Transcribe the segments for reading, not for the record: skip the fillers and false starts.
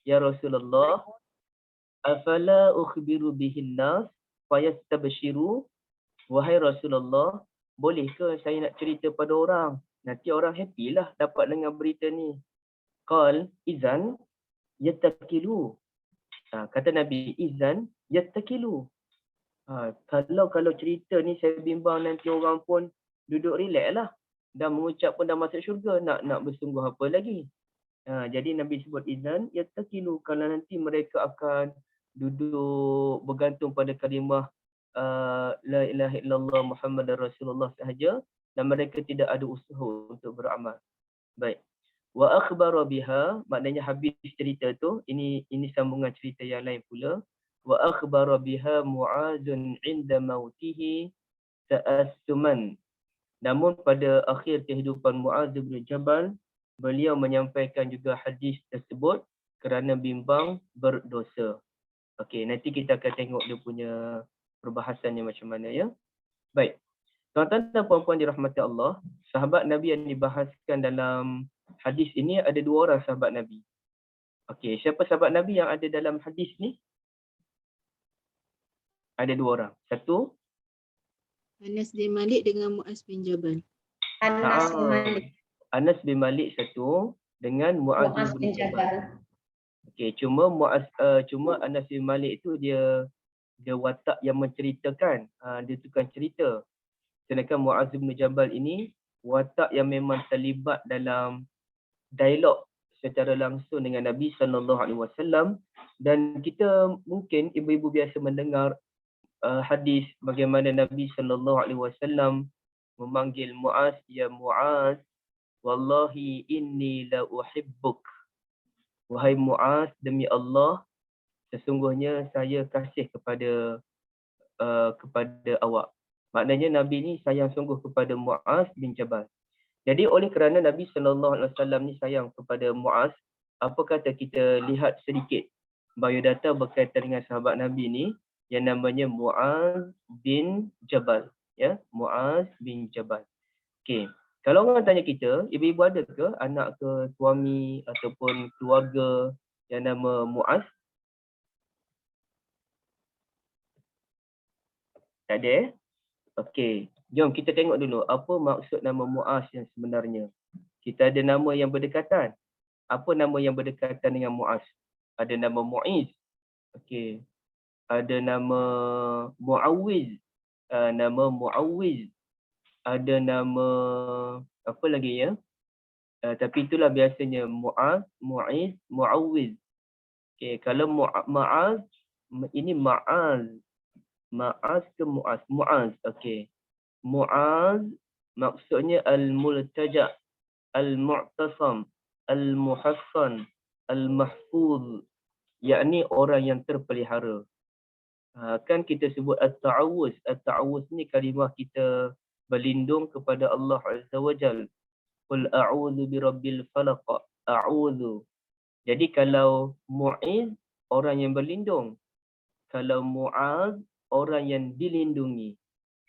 ya Rasulullah, afala ukhbiru bihin nas fayastabshiru. Wahai Rasulullah, boleh ke saya nak cerita pada orang? Nanti orang happy lah dapat dengar berita ni. Qal izan yattakilu. Kata Nabi, izan yattakilu. Kalau cerita ni saya bimbang nanti orang pun duduk relax lah. Dan mengucap pun dah masuk syurga. Nak bersungguh apa lagi? Jadi Nabi sebut izan yattakilu. Kalau nanti mereka akan duduk bergantung pada kalimah la ilaha illallah Muhammadar Rasulullah sahaja dan mereka tidak ada usaha untuk beramal. Baik. Wa akhbara biha, maknanya habis cerita tu, ini sambungan cerita yang lain pula. Wa akhbara biha Mu'adzun 'inda mautihi ta'assuman. Namun pada akhir kehidupan Mu'adz bin Jabal, beliau menyampaikan juga hadis tersebut kerana bimbang berdosa. Okey, nanti kita akan tengok dia punya perbahasannya macam mana ya. Baik. Tuan-tuan dan puan-puan dirahmati Allah, sahabat Nabi yang dibahaskan dalam hadis ini ada 2 orang sahabat Nabi. Okey, siapa sahabat Nabi yang ada dalam hadis ni? Ada 2 orang. Satu, Anas bin Malik dengan Muaz bin Jabal. Anas bin Malik satu dengan Muaz bin Jabal. Okey, cuma Anas bin Malik tu dia watak yang menceritakan, dia tukang cerita. Sedangkan Muaz bin Jabal ini watak yang memang terlibat dalam dialog secara langsung dengan Nabi SAW. Dan kita mungkin ibu-ibu biasa mendengar hadis bagaimana Nabi SAW memanggil Muaz, ya Muaz, wallahi inni la uhibbuk. Wahai Muaz, demi Allah, sesungguhnya saya kasih kepada awak. Maknanya Nabi ni sayang sungguh kepada Muaz bin Jabal. Jadi oleh kerana Nabi SAW ni sayang kepada Muaz, apa kata kita lihat sedikit biodata berkaitan dengan sahabat Nabi ni yang namanya Muaz bin Jabal. Ya, Muaz bin Jabal. Okey. Kalau orang tanya kita, ibu-ibu ada ke anak ke suami ataupun keluarga yang nama Muaz? Tak ada? Okey. Jom kita tengok dulu apa maksud nama Muaz yang sebenarnya. Kita ada nama yang berdekatan. Apa nama yang berdekatan dengan Muaz? Ada nama Muiz. Okey. Ada nama Muawiz. Nama Muawiz. Ada nama apa lagi ya? Tapi itulah biasanya Muaz, Muiz, Muawiz. Okey, kalau Muaz ini Maaz. Maaz ke Muaz? Muaz. Okey. Muaz maksudnya al-multaja, al-mu'tasam, al-muhassan, al-mahfuz, yakni orang yang terpelihara. Kan kita sebut at-ta'awuz. At-ta'awuz ni kalimah kita berlindung kepada Allah Azza wa Jal. Qul a'udzu birabbil falaq. A'udzu. Jadi kalau Mu'iz, orang yang berlindung. Kalau Mu'az, orang yang dilindungi.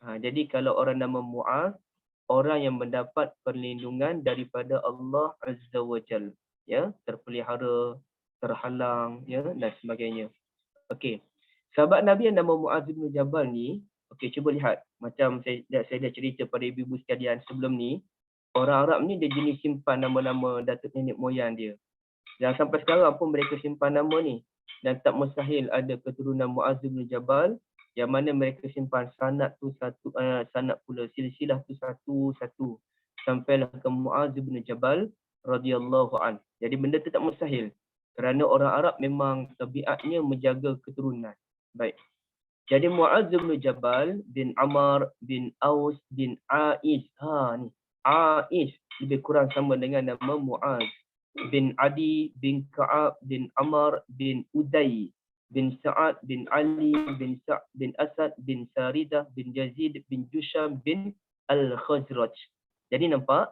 Jadi kalau orang nama Mu'az, orang yang mendapat perlindungan daripada Allah Azza wa Jal. Ya, terpelihara, terhalang, ya, dan sebagainya. Okey. Sahabat Nabi yang nama Muaz bin Jabal ni, okey, cuba lihat. Macam saya dah cerita pada ibu-ibu sekalian sebelum ni, orang Arab ni dia jenis simpan nama-nama datuk nenek moyang dia. Dan sampai sekarang pun mereka simpan nama ni. Dan tak mustahil ada keturunan Muaz bin Jabal yang mana mereka simpan sanad tu satu, sanad pula, silsilah tu satu sampailah ke Muaz bin Jabal radhiyallahu an. Jadi benda tu tak mustahil. Kerana orang Arab memang tabiatnya menjaga keturunan. Baik. Jadi Muaz bin Jabal bin Amr bin Aus bin Aiz. Ni. Aiz lebih kurang sama dengan nama Muaz. Bin Adi bin Ka'ab bin Amr bin Uday bin Sa'ad bin Ali bin Sa' bin Asad bin Saridah bin Yazid bin Jusham bin Al-Khazraj. Jadi nampak?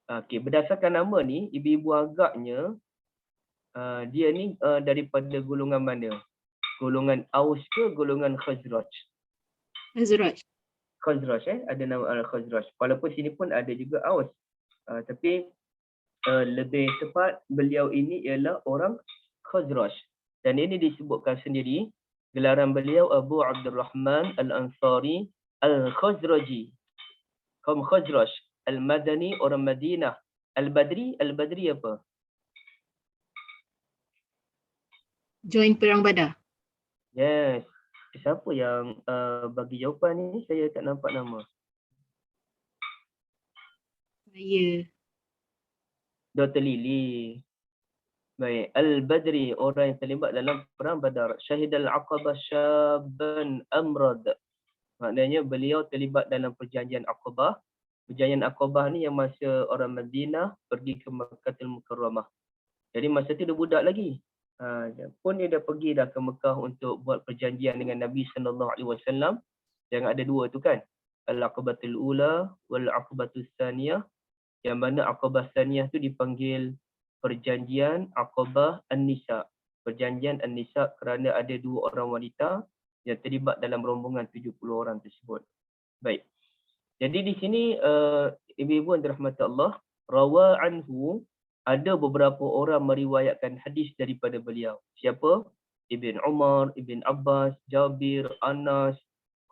Okey, berdasarkan nama ni, ibu-ibu agaknya dia ni daripada golongan mana? Golongan Aus ke golongan Khazraj? Khazraj. Khazraj, ada nama Al-Khazraj. Walaupun sini pun ada juga Aus. Tapi lebih tepat beliau ini ialah orang Khazraj. Dan ini disebutkan sendiri, gelaran beliau Abu Abdurrahman Al-Ansari Al-Khazraji. Kaum Khazraj, Al-Madani, orang Madinah. Al-Badri apa? Join perang Badar. Yes. Siapa yang bagi jawapan ni? Saya tak nampak nama. Saya. Dr. Lily. Baik. Al-Badri, orang yang terlibat dalam perang Badar. Syahid al-Aqabah syaban amrad. Maknanya beliau terlibat dalam perjanjian Aqabah. Perjanjian Aqabah ni yang masa orang Madinah pergi ke Makkahul Mukarramah. Jadi masa tu dia budak lagi. Pun dia dah pergi dah ke Mekah untuk buat perjanjian dengan Nabi SAW. Yang ada dua tu kan. Al-Aqabatul Ula wal-Aqabatul Thaniyah. Yang mana Aqabah Thaniyah tu dipanggil perjanjian Aqabah An-Nisa. Perjanjian An-Nisa kerana ada dua orang wanita yang terlibat dalam rombongan 70 orang tersebut. Baik. Jadi di sini ibu-ibu yang dirahmati Allah, rawa anhu, ada beberapa orang meriwayatkan hadis daripada beliau. Siapa? Ibn Umar, Ibn Abbas, Jabir, Anas.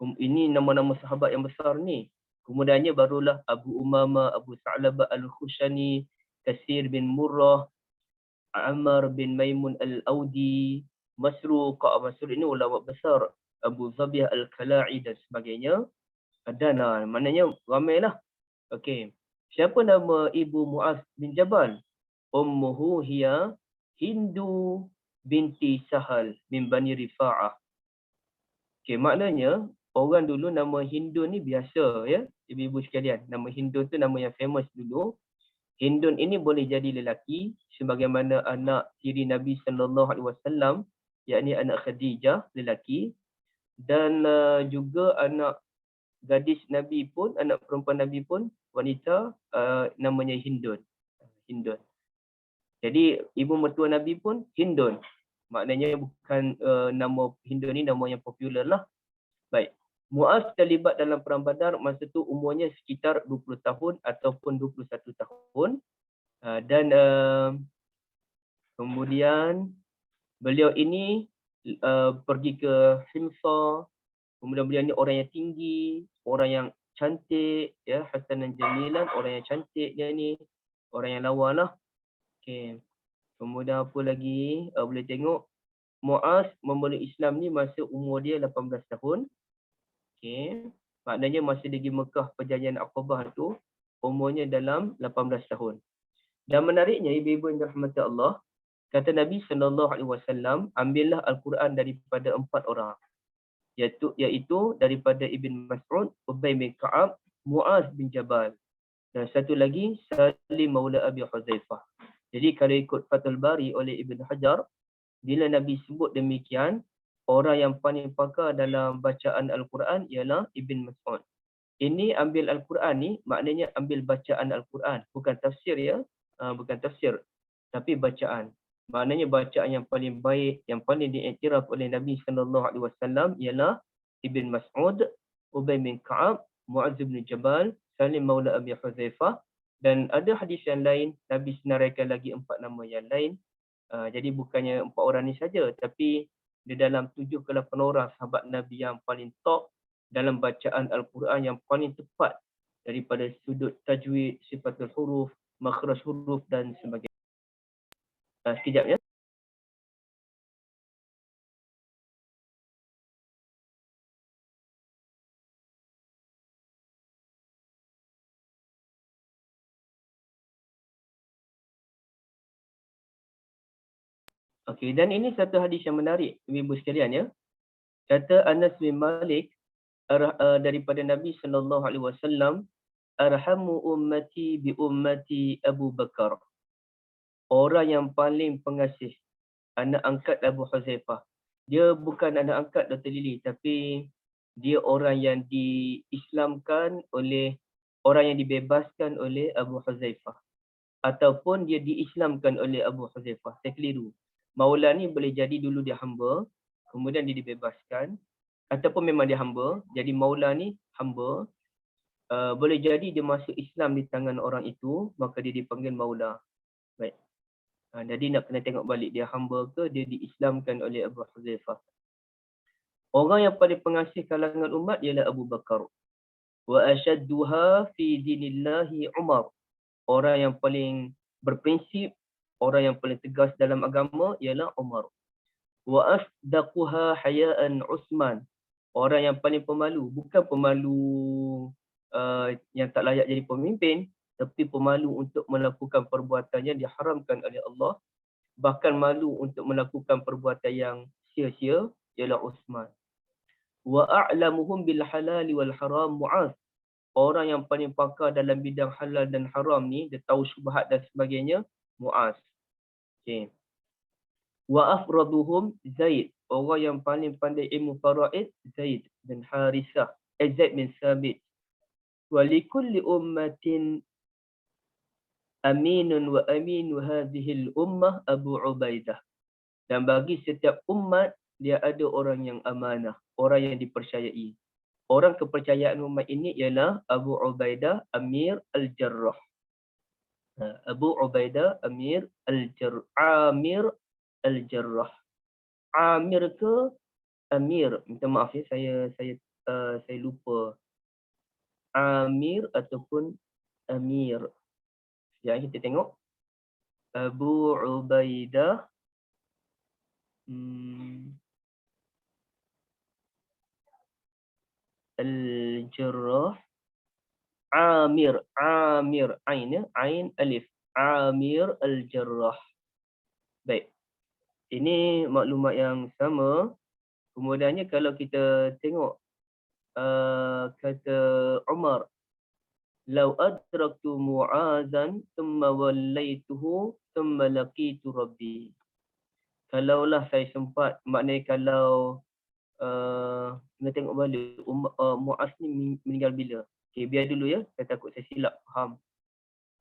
Ini nama-nama sahabat yang besar ni. Kemudiannya barulah Abu Umama, Abu Sa'labah Al-Khushani, Kasir bin Murrah, Ammar bin Maimun Al-Audi, Masruq. Masruq ini ulama besar. Abu Zabiyah Al-Kala'i dan sebagainya. Dan maknanya ramailah. Okey. Siapa nama ibu Muaz bin Jabal? Ummuhu hiya Hindu binti Sahal min Bani Rifa'ah. Okey, maknanya orang dulu nama Hindu ni biasa ya, ibu-ibu sekalian. Nama Hindu tu nama yang famous dulu. Hindun ini boleh jadi lelaki sebagaimana anak tiri Nabi SAW, yakni anak Khadijah lelaki, dan juga anak gadis Nabi pun, anak perempuan Nabi pun wanita, namanya Hindun. Hindun. Jadi ibu mertua Nabi pun Hindun. Maknanya bukan nama Hindun ni nama yang popular lah. Baik. Muaz terlibat dalam perang Badar masa tu umurnya sekitar 20 tahun ataupun 21 tahun. Dan kemudian beliau ini pergi ke Himsa. Kemudian beliau ni orang yang tinggi, orang yang cantik, ya, hasanan jamilan, orang yang cantik dia ni, orang yang lawa lah. Okey. Kemudian apa lagi? Boleh tengok Muaz memeluk Islam ni masa umur dia 18 tahun. Okey. Maknanya masa dia pergi Mekah perjanjian Aqabah tu umurnya dalam 18 tahun. Dan menariknya ibu-ibu yang dirahmati Allah, kata Nabi SAW, ambillah Al-Quran daripada 4 orang. Iaitu daripada Ibn Mas'ud, Ubay bin Ka'ab, Muaz bin Jabal. Dan satu lagi, Salim Maula Abi Huzaifah. Jadi kalau ikut Fathul Bari oleh Ibn Hajar, bila Nabi sebut demikian, orang yang paling pakar dalam bacaan Al-Quran ialah Ibn Mas'ud. Ini ambil Al-Quran ni, maknanya ambil bacaan Al-Quran. Bukan tafsir ya, bukan tafsir, tapi bacaan. Maknanya bacaan yang paling baik, yang paling diiktiraf oleh Nabi SAW ialah Ibn Mas'ud, Ubay bin Ka'ab, Muaz bin Jabal, Salim Maula Abi Huzaifah. Dan ada hadis yang lain, Nabi senaraikan lagi 4 nama yang lain. Jadi bukannya 4 orang ni saja, tapi di dalam 7 ke 8 orang sahabat Nabi yang paling top dalam bacaan Al-Quran yang paling tepat daripada sudut tajwid, sifatul huruf, makhraj huruf dan sebagainya. Sekejap ya. Okey, dan ini satu hadis yang menarik, ibu sekalian ya. Kata Anas bin Malik daripada Nabi SAW, arhamu ummati bi ummati Abu Bakar. Orang yang paling pengasih, anak angkat Abu Huzaifah. Dia bukan anak angkat Dr. Lily, tapi dia orang yang diislamkan oleh, orang yang dibebaskan oleh Abu Huzaifah. Ataupun dia diislamkan oleh Abu Huzaifah. Saya keliru. Maula ni boleh jadi dulu dia hamba, kemudian dia dibebaskan, ataupun memang dia hamba, jadi maula ni hamba. Boleh jadi dia masuk Islam di tangan orang itu, maka dia dipanggil maula. Baik. Jadi nak kena tengok balik dia hamba ke dia diislamkan oleh Abu Huzaifah. Orang yang paling pengasih kalangan umat ialah Abu Bakar. Wa ashadduha fi dinillahi Umar. Orang yang paling berprinsip, orang yang paling tegas dalam agama ialah Umar. Wa asdaquha hayaan Uthman. Orang yang paling pemalu, bukan pemalu yang tak layak jadi pemimpin, tapi pemalu untuk melakukan perbuatan yang diharamkan oleh Allah, bahkan malu untuk melakukan perbuatan yang sia-sia ialah Uthman. Wa a'lamuhum bil halal wal haram Mu'az. Orang yang paling pakar dalam bidang halal dan haram ni, dia tahu syubhat dan sebagainya, Mu'az. Okay. Wa afraduhum Zaid. Orang yang paling pandai ilmu faraid, Zaid bin Harisah. Zaid bin Sabit. Wa likulli ummatin aminun wa aminu hadhil ummah Abu Ubaidah. Dan bagi setiap umat, dia ada orang yang amanah, orang yang dipercayai. Orang kepercayaan umat ini ialah Abu Ubaidah Amir Al-Jarrah. Abu Ubaidah Amir Al-Jarrah. Amir Al-Jarrah. Amir ke Amir? Minta maaf ya, saya lupa. Amir ataupun Amir. Sekejap kita tengok. Abu Ubaidah Al-Jarrah. Amir, Ain ya, Ain Alif. Amir Al-Jarrah. Baik. Ini maklumat yang sama. Kemudiannya kalau kita tengok kata Umar, "Lau adraktu Mu'azan thumma wallaituhu thumma laqitu Rabbi." Kalaulah saya sempat, maknanya kalau kena tengok balik Mu'az ni meninggal bila. Okey, biar dulu ya, saya takut saya silap faham.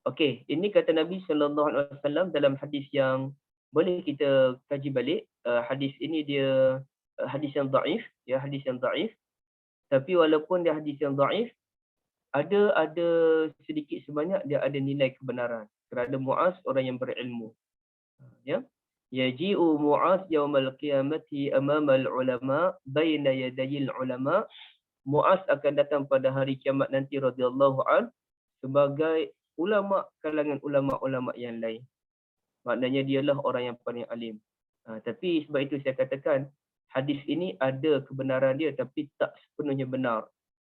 Okey, ini kata Nabi SAW dalam hadis yang boleh kita kaji balik. Hadis ini dia hadis yang dhaif, ya, hadis yang dhaif. Tapi walaupun dia hadis yang dhaif, ada sedikit sebanyak dia ada nilai kebenaran. Kerana Mu'az orang yang berilmu. Ya. Yaji'u Mu'az yaumal qiyamati amamal ulama baina yadayil ulama. Mu'az akan datang pada hari kiamat nanti radhiyallahu an sebagai ulama kalangan ulama-ulama yang lain. Maknanya dialah orang yang paling alim. Tapi sebab itu saya katakan hadis ini ada kebenaran dia tapi tak sepenuhnya benar.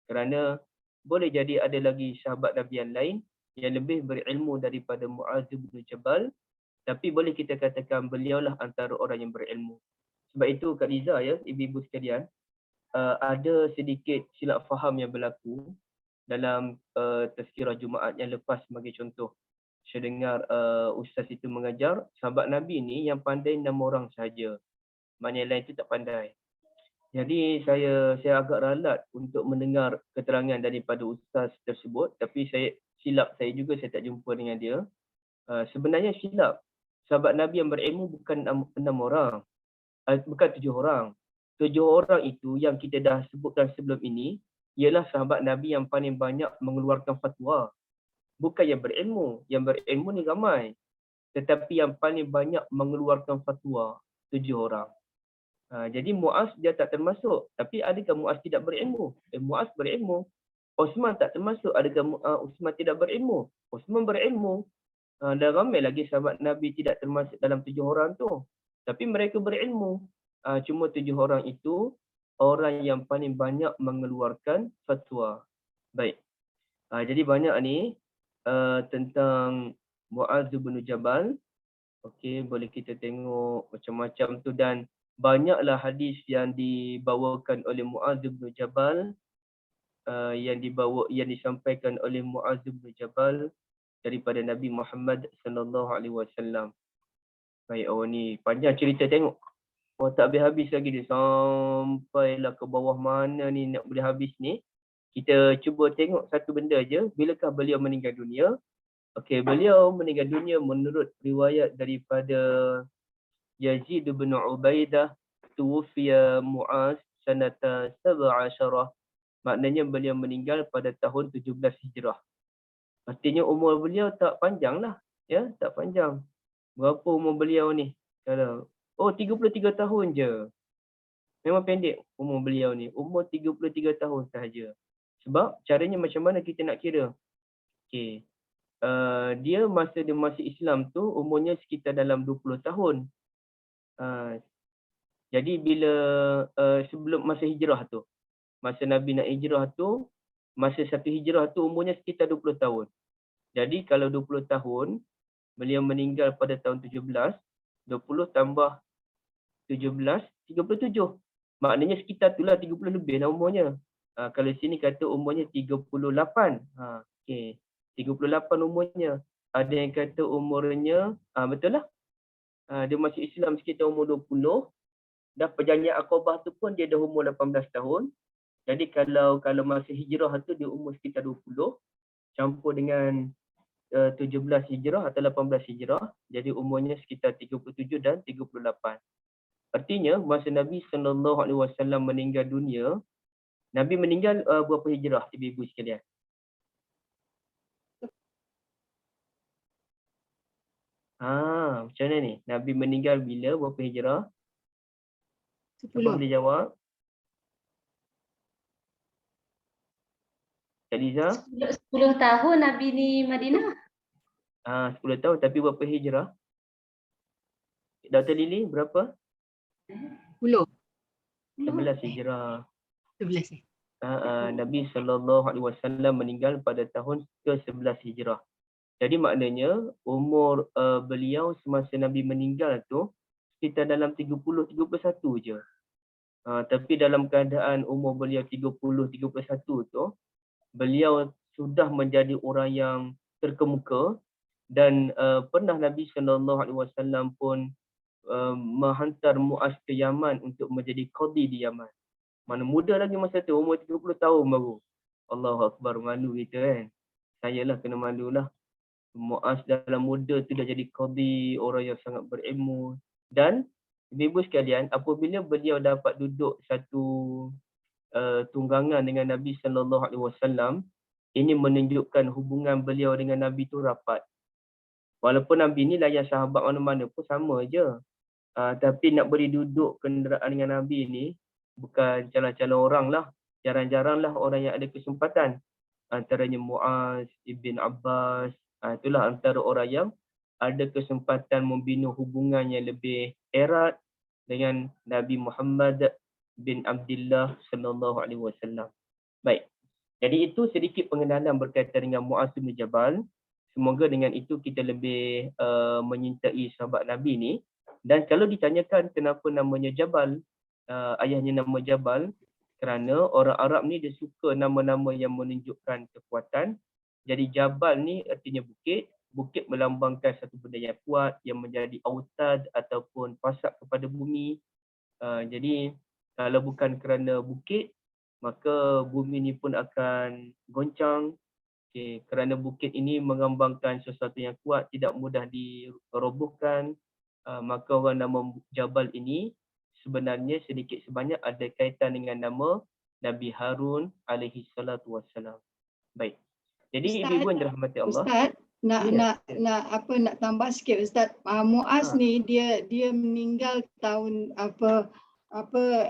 Kerana boleh jadi ada lagi sahabat Nabi yang lain yang lebih berilmu daripada Mu'az bin Jabal, tapi boleh kita katakan beliaulah antara orang yang berilmu. Sebab itu Kak Liza ya, ibu-ibu sekalian, ada sedikit silap faham yang berlaku dalam tazkirah Jumaat yang lepas sebagai contoh. Saya dengar ustaz itu mengajar sahabat Nabi ni yang pandai 6 orang saja. Maknanya lain itu tak pandai. Jadi saya agak ralat untuk mendengar keterangan daripada ustaz tersebut, tapi saya juga saya tak jumpa dengan dia. Sebenarnya silap. Sahabat Nabi yang berilmu bukan 6 orang. Bukan 7 orang. 7 orang itu yang kita dah sebutkan sebelum ini ialah sahabat Nabi yang paling banyak mengeluarkan fatwa. Bukan yang berilmu. Yang berilmu ni ramai. Tetapi yang paling banyak mengeluarkan fatwa 7 orang. Jadi Mu'az dia tak termasuk. Tapi adakah Mu'az tidak berilmu? Mu'az berilmu. Osman tak termasuk. Adakah Osman tidak berilmu? Osman berilmu. Dan ramai lagi sahabat Nabi tidak termasuk dalam 7 orang tu. Tapi mereka berilmu. Cuma 7 orang itu orang yang paling banyak mengeluarkan fatwa. Baik. Jadi banyak ni tentang Mu'az bin Jabal. Okey, boleh kita tengok macam-macam tu dan banyaklah hadis yang dibawakan oleh Mu'az bin Jabal yang disampaikan oleh Mu'az bin Jabal daripada Nabi Muhammad sallallahu alaihi wasallam. Baik, ni panjang cerita tengok. Tak habis-habis lagi dia. Sampailah ke bawah mana ni nak boleh habis ni. Kita cuba tengok satu benda je. Bilakah beliau meninggal dunia? Okey, beliau meninggal dunia menurut riwayat daripada Yazid bin Ubaidah, tuwfiya Mu'az sanata 17. Maknanya beliau meninggal pada tahun 17 Hijrah. Artinya umur beliau tak panjang lah. Ya, tak panjang. Berapa umur beliau ni? Kalau 33 tahun je. Memang pendek umur beliau ni. Umur 33 tahun sahaja. Sebab caranya macam mana kita nak kira? Okey. Dia masa dia masuk Islam tu umurnya sekitar dalam 20 tahun. Jadi bila sebelum masa hijrah tu, masa Nabi nak hijrah tu, masa satu hijrah tu umurnya sekitar 20 tahun. Jadi kalau 20 tahun, beliau meninggal pada tahun 17, 20 tambah 17, 37. Maknanya sekitar itulah 30 lebih lah umurnya. Kalau sini kata umurnya 38. Okey. 38 umurnya. Ada yang kata umurnya, betul lah. Dia masuk Islam sekitar umur 20. Dah perjanjian Aqabah tu pun dia dah umur 18 tahun. Jadi kalau masa hijrah tu dia umur sekitar 20. Campur dengan 17 hijrah atau 18 hijrah. Jadi umurnya sekitar 37 dan 38. Artinya masa Nabi SAW meninggal dunia, Nabi meninggal berapa hijrah ibu-ibu sekalian? Macam mana ni? Nabi meninggal bila? Berapa hijrah? 10. Siapa boleh jawab? Kak Liza? 10 tahun Nabi di Madinah. 10 tahun tapi berapa hijrah? Dr. Lily berapa? 10. 11 hijrah. 11. Nabi SAW meninggal pada tahun ke-11 hijrah. Jadi maknanya umur beliau semasa Nabi meninggal tu sekitar dalam 30-31 je. Tapi dalam keadaan umur beliau 30-31 tu, beliau sudah menjadi orang yang terkemuka dan pernah Nabi SAW pun menghantar Muaz ke Yaman untuk menjadi qadi di Yaman. Mana muda lagi masa tu, umur 30 tahun baru. Allahu Akbar, malu kita kan. Saya lah kena malu lah. Muaz dalam muda tu dah jadi qadi, orang yang sangat berilmu. Dan ibu sekalian, apabila beliau dapat duduk satu tunggangan dengan Nabi SAW, ini menunjukkan hubungan beliau dengan Nabi tu rapat. Walaupun Nabi ni layan sahabat mana-mana pun sama je. Tapi nak beri duduk kenderaan dengan Nabi ni bukan calon-calon orang lah. Jarang-jarang lah orang yang ada kesempatan. Antaranya Muaz, Ibn Abbas. Itulah antara orang yang ada kesempatan membina hubungan yang lebih erat dengan Nabi Muhammad bin Abdullah sallallahu alaihi wasallam. Baik. Jadi itu sedikit pengenalan berkaitan dengan Muaz bin Jabal. Semoga dengan itu kita lebih menyintai sahabat Nabi ni. Dan kalau ditanyakan kenapa namanya Jabal, ayahnya nama Jabal, kerana orang Arab ni dia suka nama-nama yang menunjukkan kekuatan. Jadi Jabal ni artinya bukit. Bukit melambangkan satu benda yang kuat, yang menjadi autad ataupun pasak kepada bumi. Jadi kalau bukan kerana bukit, maka bumi ni pun akan goncang. Kerana bukit ini mengambangkan sesuatu yang kuat, tidak mudah dirobohkan. Maka orang nama Jabal ini sebenarnya sedikit sebanyak ada kaitan dengan nama Nabi Harun alaihi salatu wassalam. Baik. Jadi Ustaz, ibu-ibu yang dirahmati Allah. Ustaz, Ya. nak tambah sikit Ustaz. Muaz ni dia meninggal tahun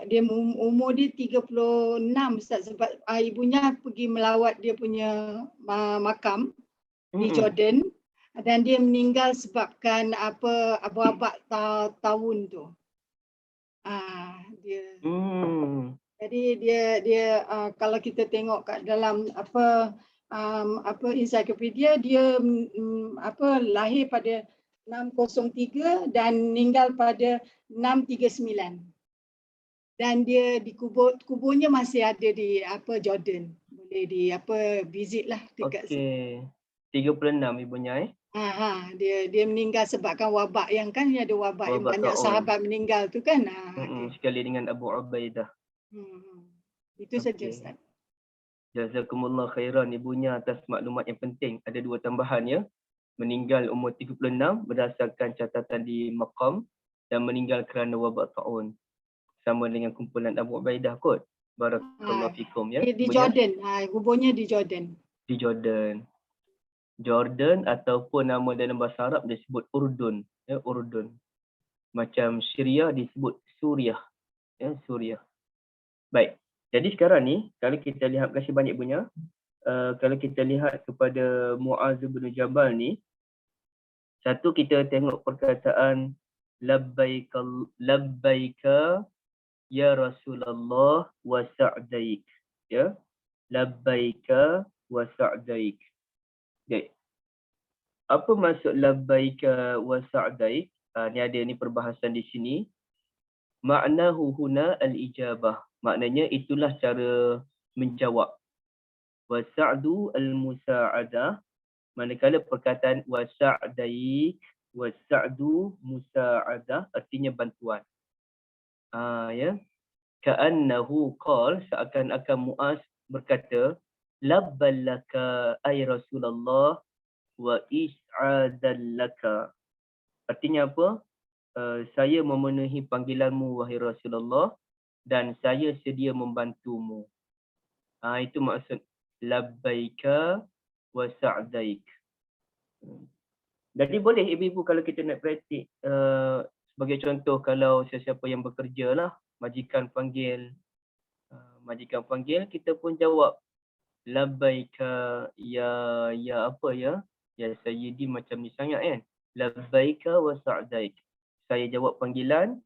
dia umur dia 36 Ustaz, sebab ibunya pergi melawat dia punya makam di Jordan dan dia meninggal sebabkan wabak tahun tu. Jadi dia kalau kita tengok kat dalam ensiklopedia, dia lahir pada 603 dan meninggal pada 639. Dan dia kuburnya masih ada di Jordan. Boleh visit lah dekat Okey. 36 ibunya dia meninggal sebabkan wabak yang kan ada wabak yang banyak taun. sahabat meninggal tu kan. Sekali dengan Abu Ubaidah. Itu saja Ustaz. Jazakumullah khairan ibunya atas maklumat yang penting. Ada dua tambahan ya. Meninggal umur 36 berdasarkan catatan di maqam dan meninggal kerana wabak taun. Sama dengan kumpulan Abu Ubaidah kot. Barakallahu fikum ya. Di Jordan. Kuburnya di Jordan. Di Jordan. Jordan ataupun nama dalam bahasa Arab disebut Urdun. ya, Urdun. Macam Syria disebut Suriah, ya, Suriah. Baik. Jadi sekarang ni kalau kita lihat, kasih banyak punya, kalau kita lihat kepada Muaz bin Jabal ni, satu kita tengok perkataan labbaika ya Rasulullah wa sa'daik, ya, labbaika wa sa'daik. Baik. Apa maksud labbaika wa sa'daik? Ni ada ni perbahasan di sini. Ma'nahu huna al-ijabah. Maknanya itulah cara menjawab. Wa sa'du al-musa'adah. Manakala perkataan wa sa'daik, wa sa'du musa'adah artinya bantuan. Ya. Ka'annahu qal, seakan-akan Muaz berkata, labballaka ay Rasulullah wa is'adallaka. Artinya apa? Saya memenuhi panggilanmu wahai Rasulullah dan saya sedia membantumu. Itu maksud labbaika wa sa'daik. Jadi boleh ibu-ibu kalau kita nak praktik, sebagai contoh kalau sesiapa yang bekerja lah, majikan panggil, kita pun jawab labbaika ya apa ya? Ya sayyidi, macam ni sangat kan. Labbaika wa sa'daik. Saya jawab panggilan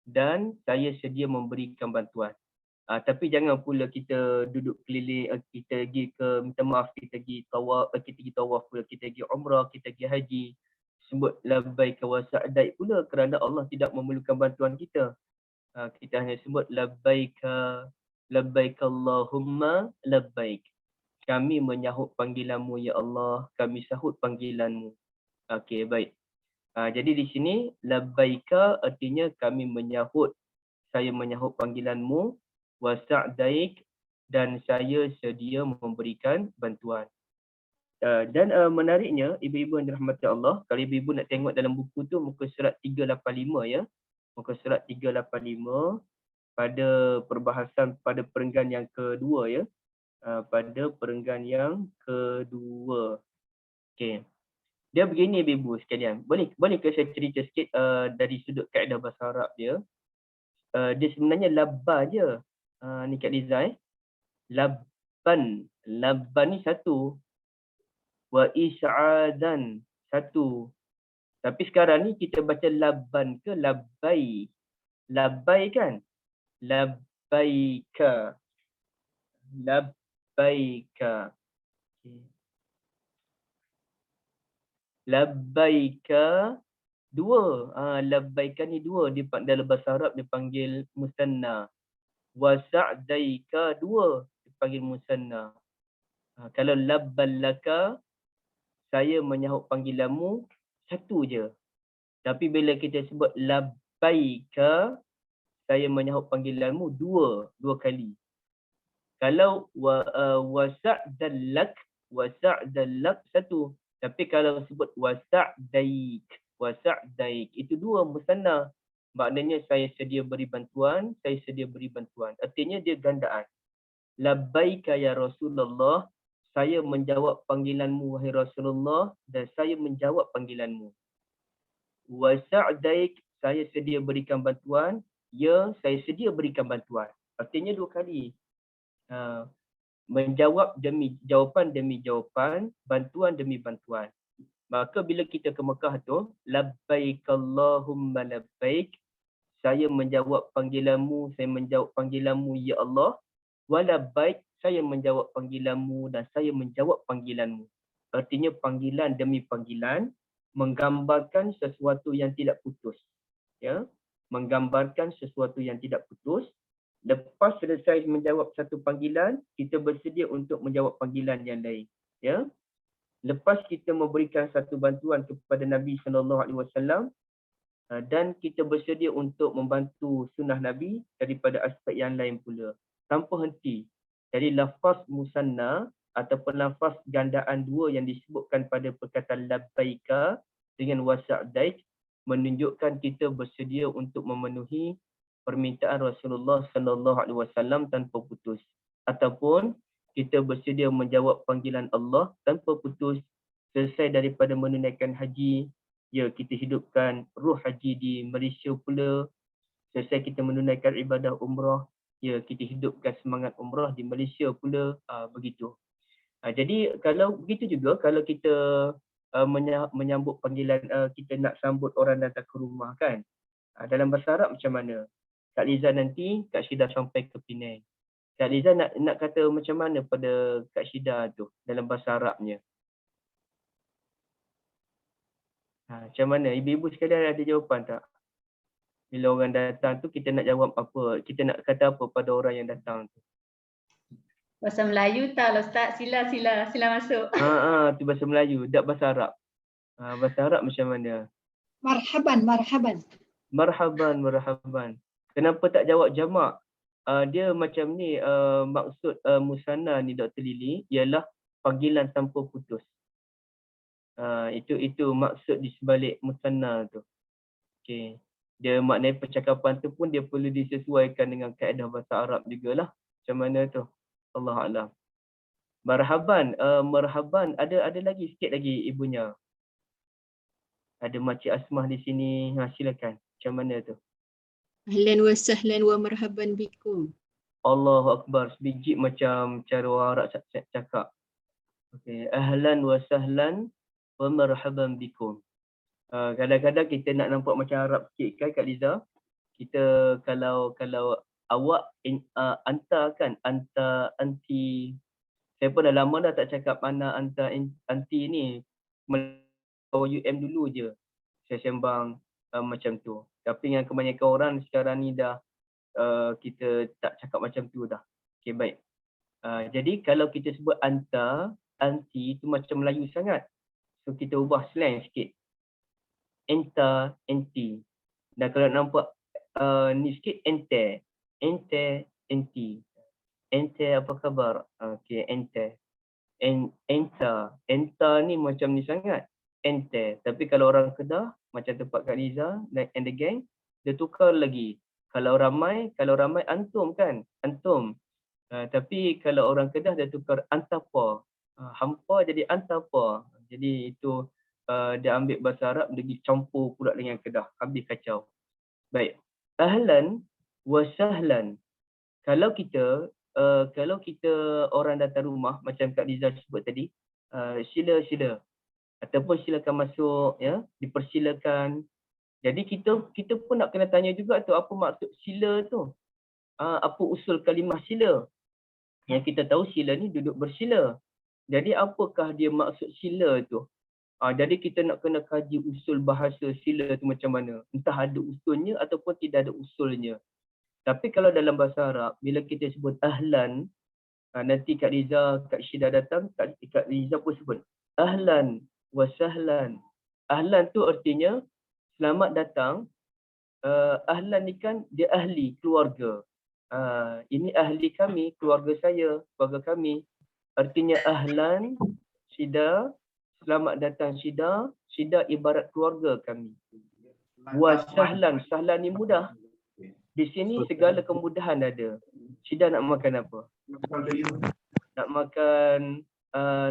dan saya sedia memberikan bantuan. Tapi jangan pula kita duduk keliling, kita pergi ke, minta maaf, kita pergi tawaf pula, kita pergi umrah, kita pergi haji. Sebut labbaika wa sa'daik pula kerana Allah tidak memerlukan bantuan kita. Kita hanya sebut labbaika Allahumma labbaik. Kami menyahut panggilanmu ya Allah, kami sahut panggilanmu. Okey, baik. Jadi di sini labbaika artinya kami menyahut, saya menyahut panggilanmu, wa sa'daik dan saya sedia memberikan bantuan. Dan menariknya ibu-ibu yang dirahmati Allah, kalau ibu-ibu nak tengok dalam buku tu muka surat 385 ya. Muka surat 385 pada perbahasan pada perenggan yang kedua ya. Pada perenggan yang kedua. Okey. Dia begini ibu-ibu sekalian. Boleh ke saya cerita sikit dari sudut kaedah bahasa Arab dia. Dia sebenarnya labba je. Ni Kak Liza Labban ni satu. Wa is'adan satu. Tapi sekarang ni kita baca labban ke labbai? Labbai kan? Labbaika. Labbaika. Labbaika dua. Labbaika ni dua. Dalam bahasa Arab dipanggil musanna. Wa sa'daika dua. Dipanggil musanna. Kalau labballaka, saya menyahut panggilanmu, satu je. Tapi bila kita sebut labbaika, saya menyahut panggilanmu dua kali. Kalau wasa'dallak satu. Tapi kalau sebut wasa'daik itu dua musanna. Maknanya saya sedia beri bantuan, Artinya dia gandaan. Labbaika ya Rasulullah, saya menjawab panggilanmu wahai Rasulullah dan saya menjawab panggilanmu. Wasa'daik, saya sedia berikan bantuan, ya saya sedia berikan bantuan. Artinya dua kali. Menjawab demi jawapan, bantuan demi bantuan. Maka bila kita ke Mekah tu, labbaik Allahumma labbaik, saya menjawab panggilanmu, ya Allah. Wa labbaik, saya menjawab panggilanmu dan saya menjawab panggilanmu. Artinya panggilan demi panggilan, menggambarkan sesuatu yang tidak putus. Ya, menggambarkan sesuatu yang tidak putus. Lepas selesai menjawab satu panggilan, kita bersedia untuk menjawab panggilan yang lain. Ya. Lepas kita memberikan satu bantuan kepada Nabi SAW dan kita bersedia untuk membantu sunnah Nabi daripada aspek yang lain pula. Tanpa henti. Jadi lafaz musanna ataupun lafaz gandaan dua yang disebutkan pada perkataan labbaika dengan wasa'daik menunjukkan kita bersedia untuk memenuhi permintaan Rasulullah SAW tanpa putus, ataupun kita bersedia menjawab panggilan Allah tanpa putus selesai daripada menunaikan haji, Ya, kita hidupkan ruh haji di Malaysia pula. Selesai kita menunaikan ibadah umrah, ya kita hidupkan semangat umrah di Malaysia pula. Begitu. Jadi kalau begitu juga kalau kita menyambut panggilan, kita nak sambut orang datang ke rumah kan. Dalam bahasa Arab macam mana? Kak Liza nanti Kak Syida sampai ke Penang. Kak Liza nak kata macam mana pada Kak Syida tu dalam bahasa Arabnya? Macam mana? Ibu-ibu sekalian ada jawapan tak? Bila orang datang tu kita nak jawab apa? Kita nak kata apa pada orang yang datang tu? Bahasa Melayu tak lah Ustaz. Sila masuk. Tu bahasa Melayu, tak bahasa Arab. Bahasa Arab macam mana? Marhaban. Marhaban. Kenapa tak jawab jamak? Dia macam ni, maksud musanna ni Dr. Lily ialah panggilan tanpa putus. Itu maksud di sebalik musanna tu. Okey. Dia maknanya percakapan tu pun dia perlu disesuaikan dengan kaedah bahasa Arab jugalah. Macam mana tu? Allah Alam. Marhaban. Ada lagi sikit lagi ibunya. Ada Makcik Asmah di sini. Silakan. Macam mana tu? Ahlan wa sahlan wa marhaban bikum. Allahu Akbar. Sebiji macam cara orang Arab cakap. Okay. Ahlan wa sahlan wa marhaban bikum. Kadang-kadang kita nak nampak macam Arab sikit kan Kak Liza. Kita kalau awak anta kan, anta, anti. Saya pun dah lama dah tak cakap mana anta, anti ni. UM dulu je saya sembang macam tu. Tapi yang kebanyakan orang sekarang ni dah kita tak cakap macam tu dah. Okay, baik. Jadi kalau kita sebut anta, anti tu macam Melayu sangat. So kita ubah slang sikit. Enta, enti. Dan kalau nampak ni sikit, ente, enti. Ente apa khabar? Okay, ente. Enta ni macam ni sangat. Ente. Tapi kalau orang Kedah, macam tempat Kak Liza and the gang, dia tukar lagi. Kalau ramai antum kan? Antum. Tapi kalau orang Kedah dia tukar antapa. Hampa jadi antapa. Jadi itu dia ambil bahasa Arab, dia campur pula dengan Kedah. Habis kacau. Baik. Ahlan wa sahlan. Kalau kita orang datang rumah macam Kak Liza sebut tadi, sila ataupun silakan masuk, ya, dipersilakan. Jadi kita pun nak kena tanya juga tu apa maksud sila tu. Apa usul kalimah sila? Yang kita tahu sila ni duduk bersila. Jadi apakah dia maksud sila tu? Jadi kita nak kena kaji usul bahasa sila tu macam mana. Entah ada usulnya ataupun tidak ada usulnya. Tapi kalau dalam bahasa Arab, bila kita sebut ahlan, nanti Kak Liza, Kak Syida datang, Kak Liza pun sebut ahlan wa sahlan. Ahlan tu artinya selamat datang. Ahlan ni kan dia ahli, keluarga. Ini ahli kami, keluarga saya, keluarga kami. Artinya ahlan, Syida, selamat datang Syida. Syida ibarat keluarga kami. Wa sahlan, sahlan ni mudah. Di sini segala kemudahan ada. Syida nak makan apa? Nak makan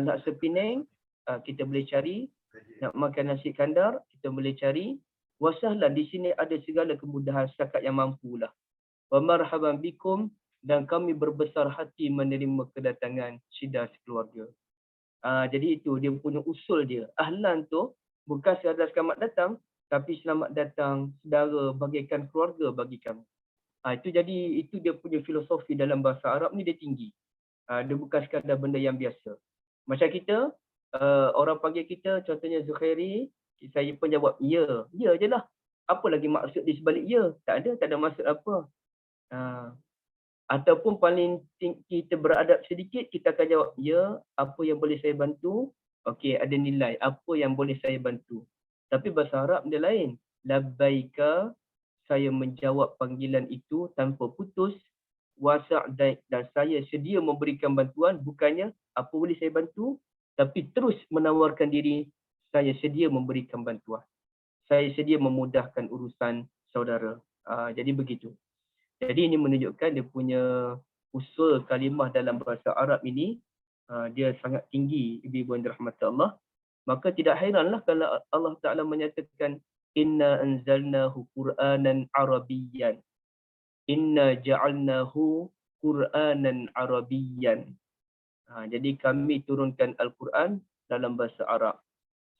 laksa Penang, kita boleh cari. Nak makan nasi kandar, kita boleh cari. Wa sahlan, di sini ada segala kemudahan setakat yang mampulah. Wa marhaban bikum, dan kami berbesar hati menerima kedatangan Syida sekeluarga. Jadi itu dia punya usul dia. Ahlan tu bukan sekadar selamat datang, tapi selamat datang saudara bagaikan keluarga bagi kami. Itu dia punya filosofi dalam bahasa Arab ni dia tinggi. Dia bukan sekadar benda yang biasa. Macam kita, orang panggil kita contohnya Zukhairi, saya pun jawab ya je lah. Apa lagi maksud di sebalik ya? Tak ada maksud apa. Ataupun paling kita beradab sedikit, kita akan jawab ya, apa yang boleh saya bantu? Okey, ada nilai apa yang boleh saya bantu. Tapi bahasa Arab dia lain. Labbaika, saya menjawab panggilan itu tanpa putus. Wasa'daik, dan saya sedia memberikan bantuan, bukannya apa boleh saya bantu, tapi terus menawarkan diri, saya sedia memberikan bantuan. Saya sedia memudahkan urusan saudara. Jadi begitu. Jadi ini menunjukkan dia punya usul kalimah dalam bahasa Arab ini dia sangat tinggi, ibu-ibu yang dirahmati Allah. Maka tidak hairanlah kalau Allah Ta'ala menyatakan inna anzalnahu Qur'anan Arabiyyan. Inna ja'alnahu Qur'anan Arabiyyan. Jadi kami turunkan Al-Quran dalam bahasa Arab.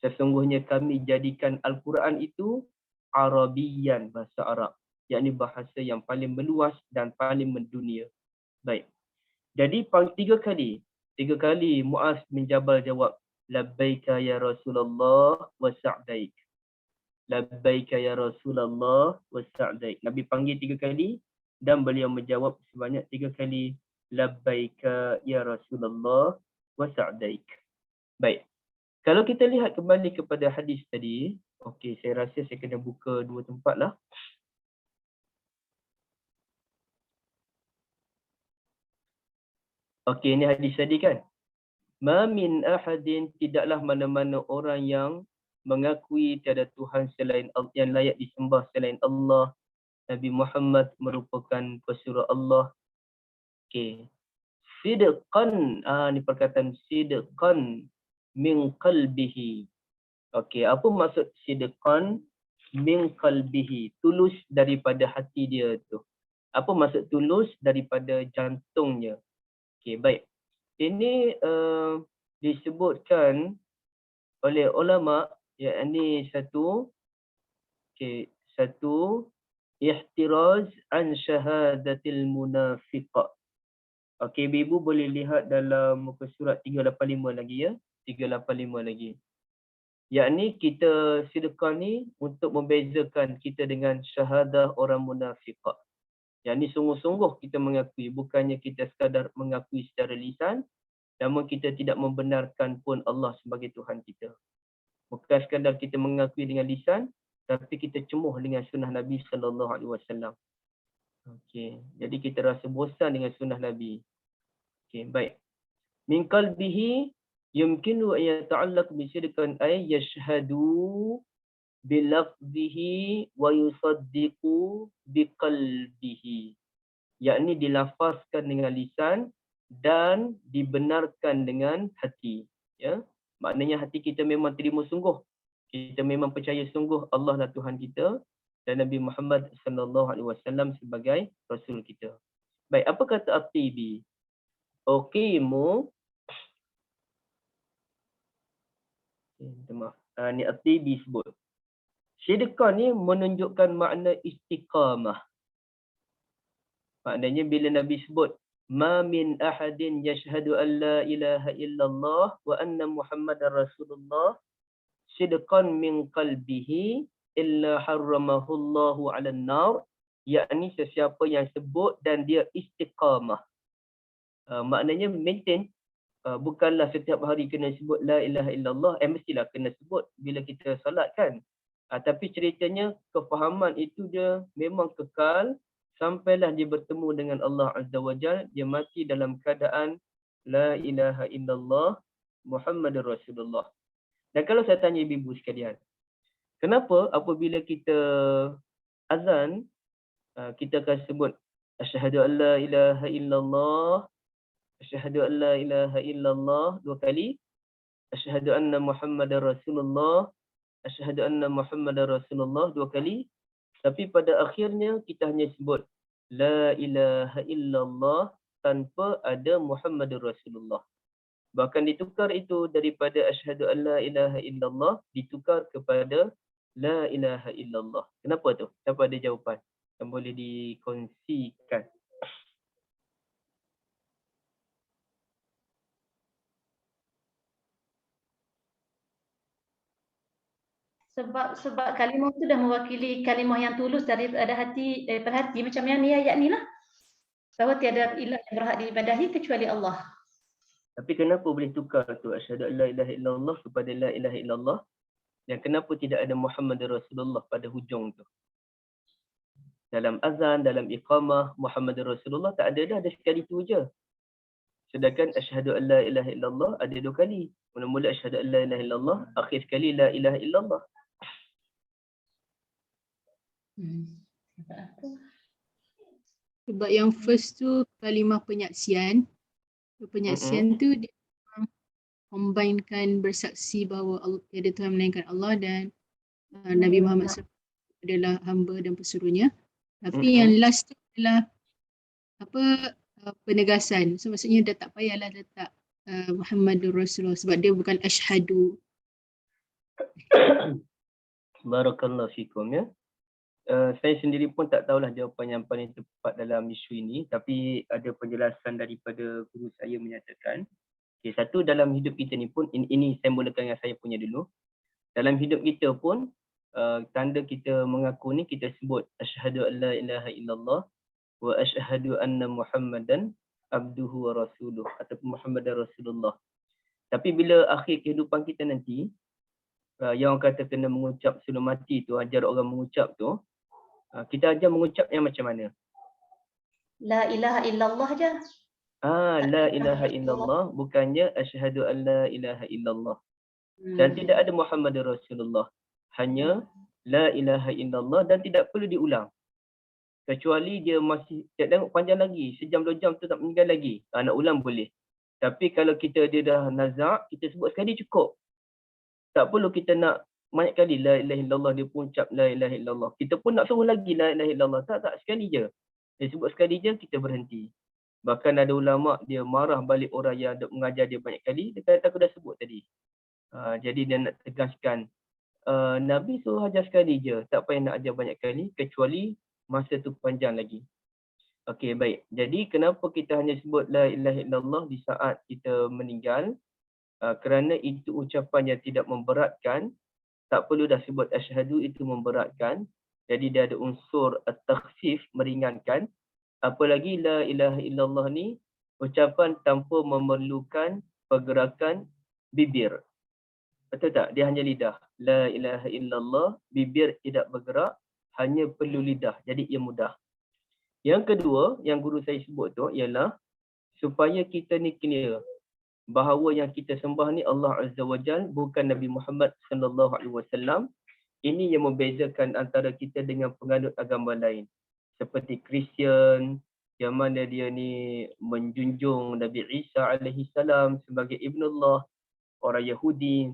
Sesungguhnya kami jadikan Al-Quran itu Arabiyyan, bahasa Arab. Yakni bahasa yang paling meluas dan paling mendunia. Baik. Jadi 3 kali Muaz bin Jabal jawab, labbaika ya Rasulullah wa sa'daik. Labbaika ya Rasulullah wa sa'daik. Nabi panggil 3 kali dan beliau menjawab sebanyak 3 kali, labbaika ya Rasulullah wa sa'daik. Baik. Kalau kita lihat kembali kepada hadis tadi, okey, saya rasa saya kena buka 2 tempat lah. Okey, ini hadis tadi kan. Ma min ahadin, tidaklah mana-mana orang yang mengakui tiada Tuhan selain Allah, yang layak disembah selain Allah. Nabi Muhammad merupakan pesuruh Allah. Okey. Sidqan, ni perkataan sidqan min qalbihi. Okey, apa maksud sidqan min qalbihi? Tulus daripada hati dia tu. Apa maksud tulus? Daripada jantungnya. Okey, baik. Ini disebutkan oleh ulama, yakni satu ihtiraz an syahadatil munafiq. Okey, ibu boleh lihat dalam muka surat 385 lagi ya. 385 lagi. Yakni kita sedekah ni untuk membezakan kita dengan syahadah orang munafiq. Yakni sungguh-sungguh kita mengakui, bukannya kita sekadar mengakui secara lisan, namun kita tidak membenarkan pun Allah sebagai Tuhan kita. Bukan sekadar kita mengakui dengan lisan, tapi kita cemuh dengan sunnah Nabi sallallahu alaihi wasallam. Okey, jadi kita rasa bosan dengan sunnah Nabi. Okey, baik. Min qalbihi yumkinu an yata'allaq bi sidqan ay yashhadu bi lafzihi wa yusaddiqu bi qalbihi. Yakni dilafazkan dengan lisan dan dibenarkan dengan hati, ya. Maknanya hati kita memang terima sungguh. Kita memang percaya sungguh Allah lah Tuhan kita dan Nabi Muhammad sallallahu alaihi wasallam sebagai rasul kita. Baik, apa kata At-Tibi? Uqimu, maaf. Ni At-Tibi sebut. Sedekah ni menunjukkan makna istiqamah. Maknanya bila Nabi sebut ma min ahadin yashhadu an la ilaha illallah wa anna Muhammadar Rasulullah sidqan min qalbihi illa harramahu Allahu 'alan nar, yakni sesiapa yang sebut dan dia istiqamah. Maknanya maintain, bukanlah setiap hari kena sebut la ilaha illallah, mestilah kena sebut bila kita solat kan. Tapi ceritanya kefahaman itu dia memang kekal sampailah dia bertemu dengan Allah Azza wa Jalla, dia mati dalam keadaan la ilaha illallah Muhammadur Rasulullah. Dan kalau saya tanya ibu sekalian, kenapa apabila kita azan, kita akan sebut asyhadu an la ilaha illallah, asyhadu an la ilaha illallah 2 kali, asyhadu anna Muhammadar Rasulullah, asyhadu anna Muhammadar Rasulullah 2 kali, tapi pada akhirnya kita hanya sebut la ilaha illallah tanpa ada Muhammadur Rasulullah. Bahkan ditukar itu daripada asyhadu an la ilaha illallah ditukar kepada la ilaha illallah. Kenapa tu? Siapa ada jawapan yang boleh dikongsikan? Sebab kalimah itu dah mewakili kalimah yang tulus daripada hati macam yang ni ayat ni lah. Bahawa tiada ilah yang berhak diibadahi kecuali Allah. Tapi kenapa boleh tukar tu asyhadu an la ilaha illallah kepada la ilaha illallah? Dan kenapa tidak ada Muhammadur Rasulullah pada hujung tu? Dalam azan, dalam iqamah, Muhammadur Rasulullah tak ada dah, ada sekali tu je. Sedangkan asyhadu an la ilaha illallah ada 2 kali. Mula-mula asyhadu an la ilaha illallah, akhir sekali la ilaha illallah. Sebab yang first tu kalimah penyaksian. Penyaksian tu dia combinekan bersaksi bahawa tiada Tuhan melainkan Allah dan Nabi Muhammad SAW adalah hamba dan pesuruhnya. Tapi yang last tu adalah penegasan. So maksudnya dah tak payahlah letak Muhammadur Rasulullah sebab dia bukan asyhadu. Barakallahu fikum ya. Saya sendiri pun tak tahulah jawapan yang paling tepat dalam isu ini, tapi ada penjelasan daripada guru saya menyatakan, okay, satu, dalam hidup kita ni pun, ini saya mulakan dengan saya punya dulu. Dalam hidup kita pun, tanda kita mengaku ni kita sebut asyhadu an la ilaha illallah wa asyhadu anna Muhammadan abduhu wa rasuluh ataupun Muhammadar Rasulullah. Tapi bila akhir kehidupan kita nanti, yang orang kata kena mengucap sebelum mati tu, ajar orang mengucap tu, kita ajar mengucap yang macam mana? La ilaha illallah je. La ilaha illallah, bukannya asyhadu an la ilaha illallah. Dan tidak ada Muhammadar Rasulullah. Hanya la ilaha illallah dan tidak perlu diulang. Kecuali dia masih, tengok panjang lagi, sejam 2 jam tu tak meninggal lagi. Nak ulang boleh. Tapi kalau dia dah nazak, kita sebut sekali cukup. Tak perlu kita nak banyak kali la ilaha illallah, dia pun ucap la ilaha illallah. Kita pun nak suruh lagi la ilaha illallah. Tak, sekali je. Dia sebut sekali je, kita berhenti. Bahkan ada ulama dia marah balik orang yang mengajar dia banyak kali, dia kata aku dah sebut tadi. Jadi dia nak tegaskan, Nabi suruh ajar sekali je, tak payah nak ajar banyak kali, kecuali masa tu panjang lagi. Okey, baik. Jadi kenapa kita hanya sebut la ilaha illallah di saat kita meninggal? Kerana itu ucapan yang tidak memberatkan. Tak perlu dah sebut asyhadu, itu memberatkan. Jadi dia ada unsur at-takhfif, meringankan. Apalagi la ilaha illallah ni ucapan tanpa memerlukan pergerakan bibir. Betul tak? Dia hanya lidah. La ilaha illallah, bibir tidak bergerak, hanya perlu lidah. Jadi ia mudah. Yang kedua, yang guru saya sebut tu ialah supaya kita ni clear bahawa yang kita sembah ni Allah Azza wa Jal, bukan Nabi Muhammad sallallahu alaihi wasallam. Ini yang membezakan antara kita dengan penganut agama lain. Seperti Kristian yang mana dia ni menjunjung Nabi Isa alaihi salam sebagai ibnullah, orang Yahudi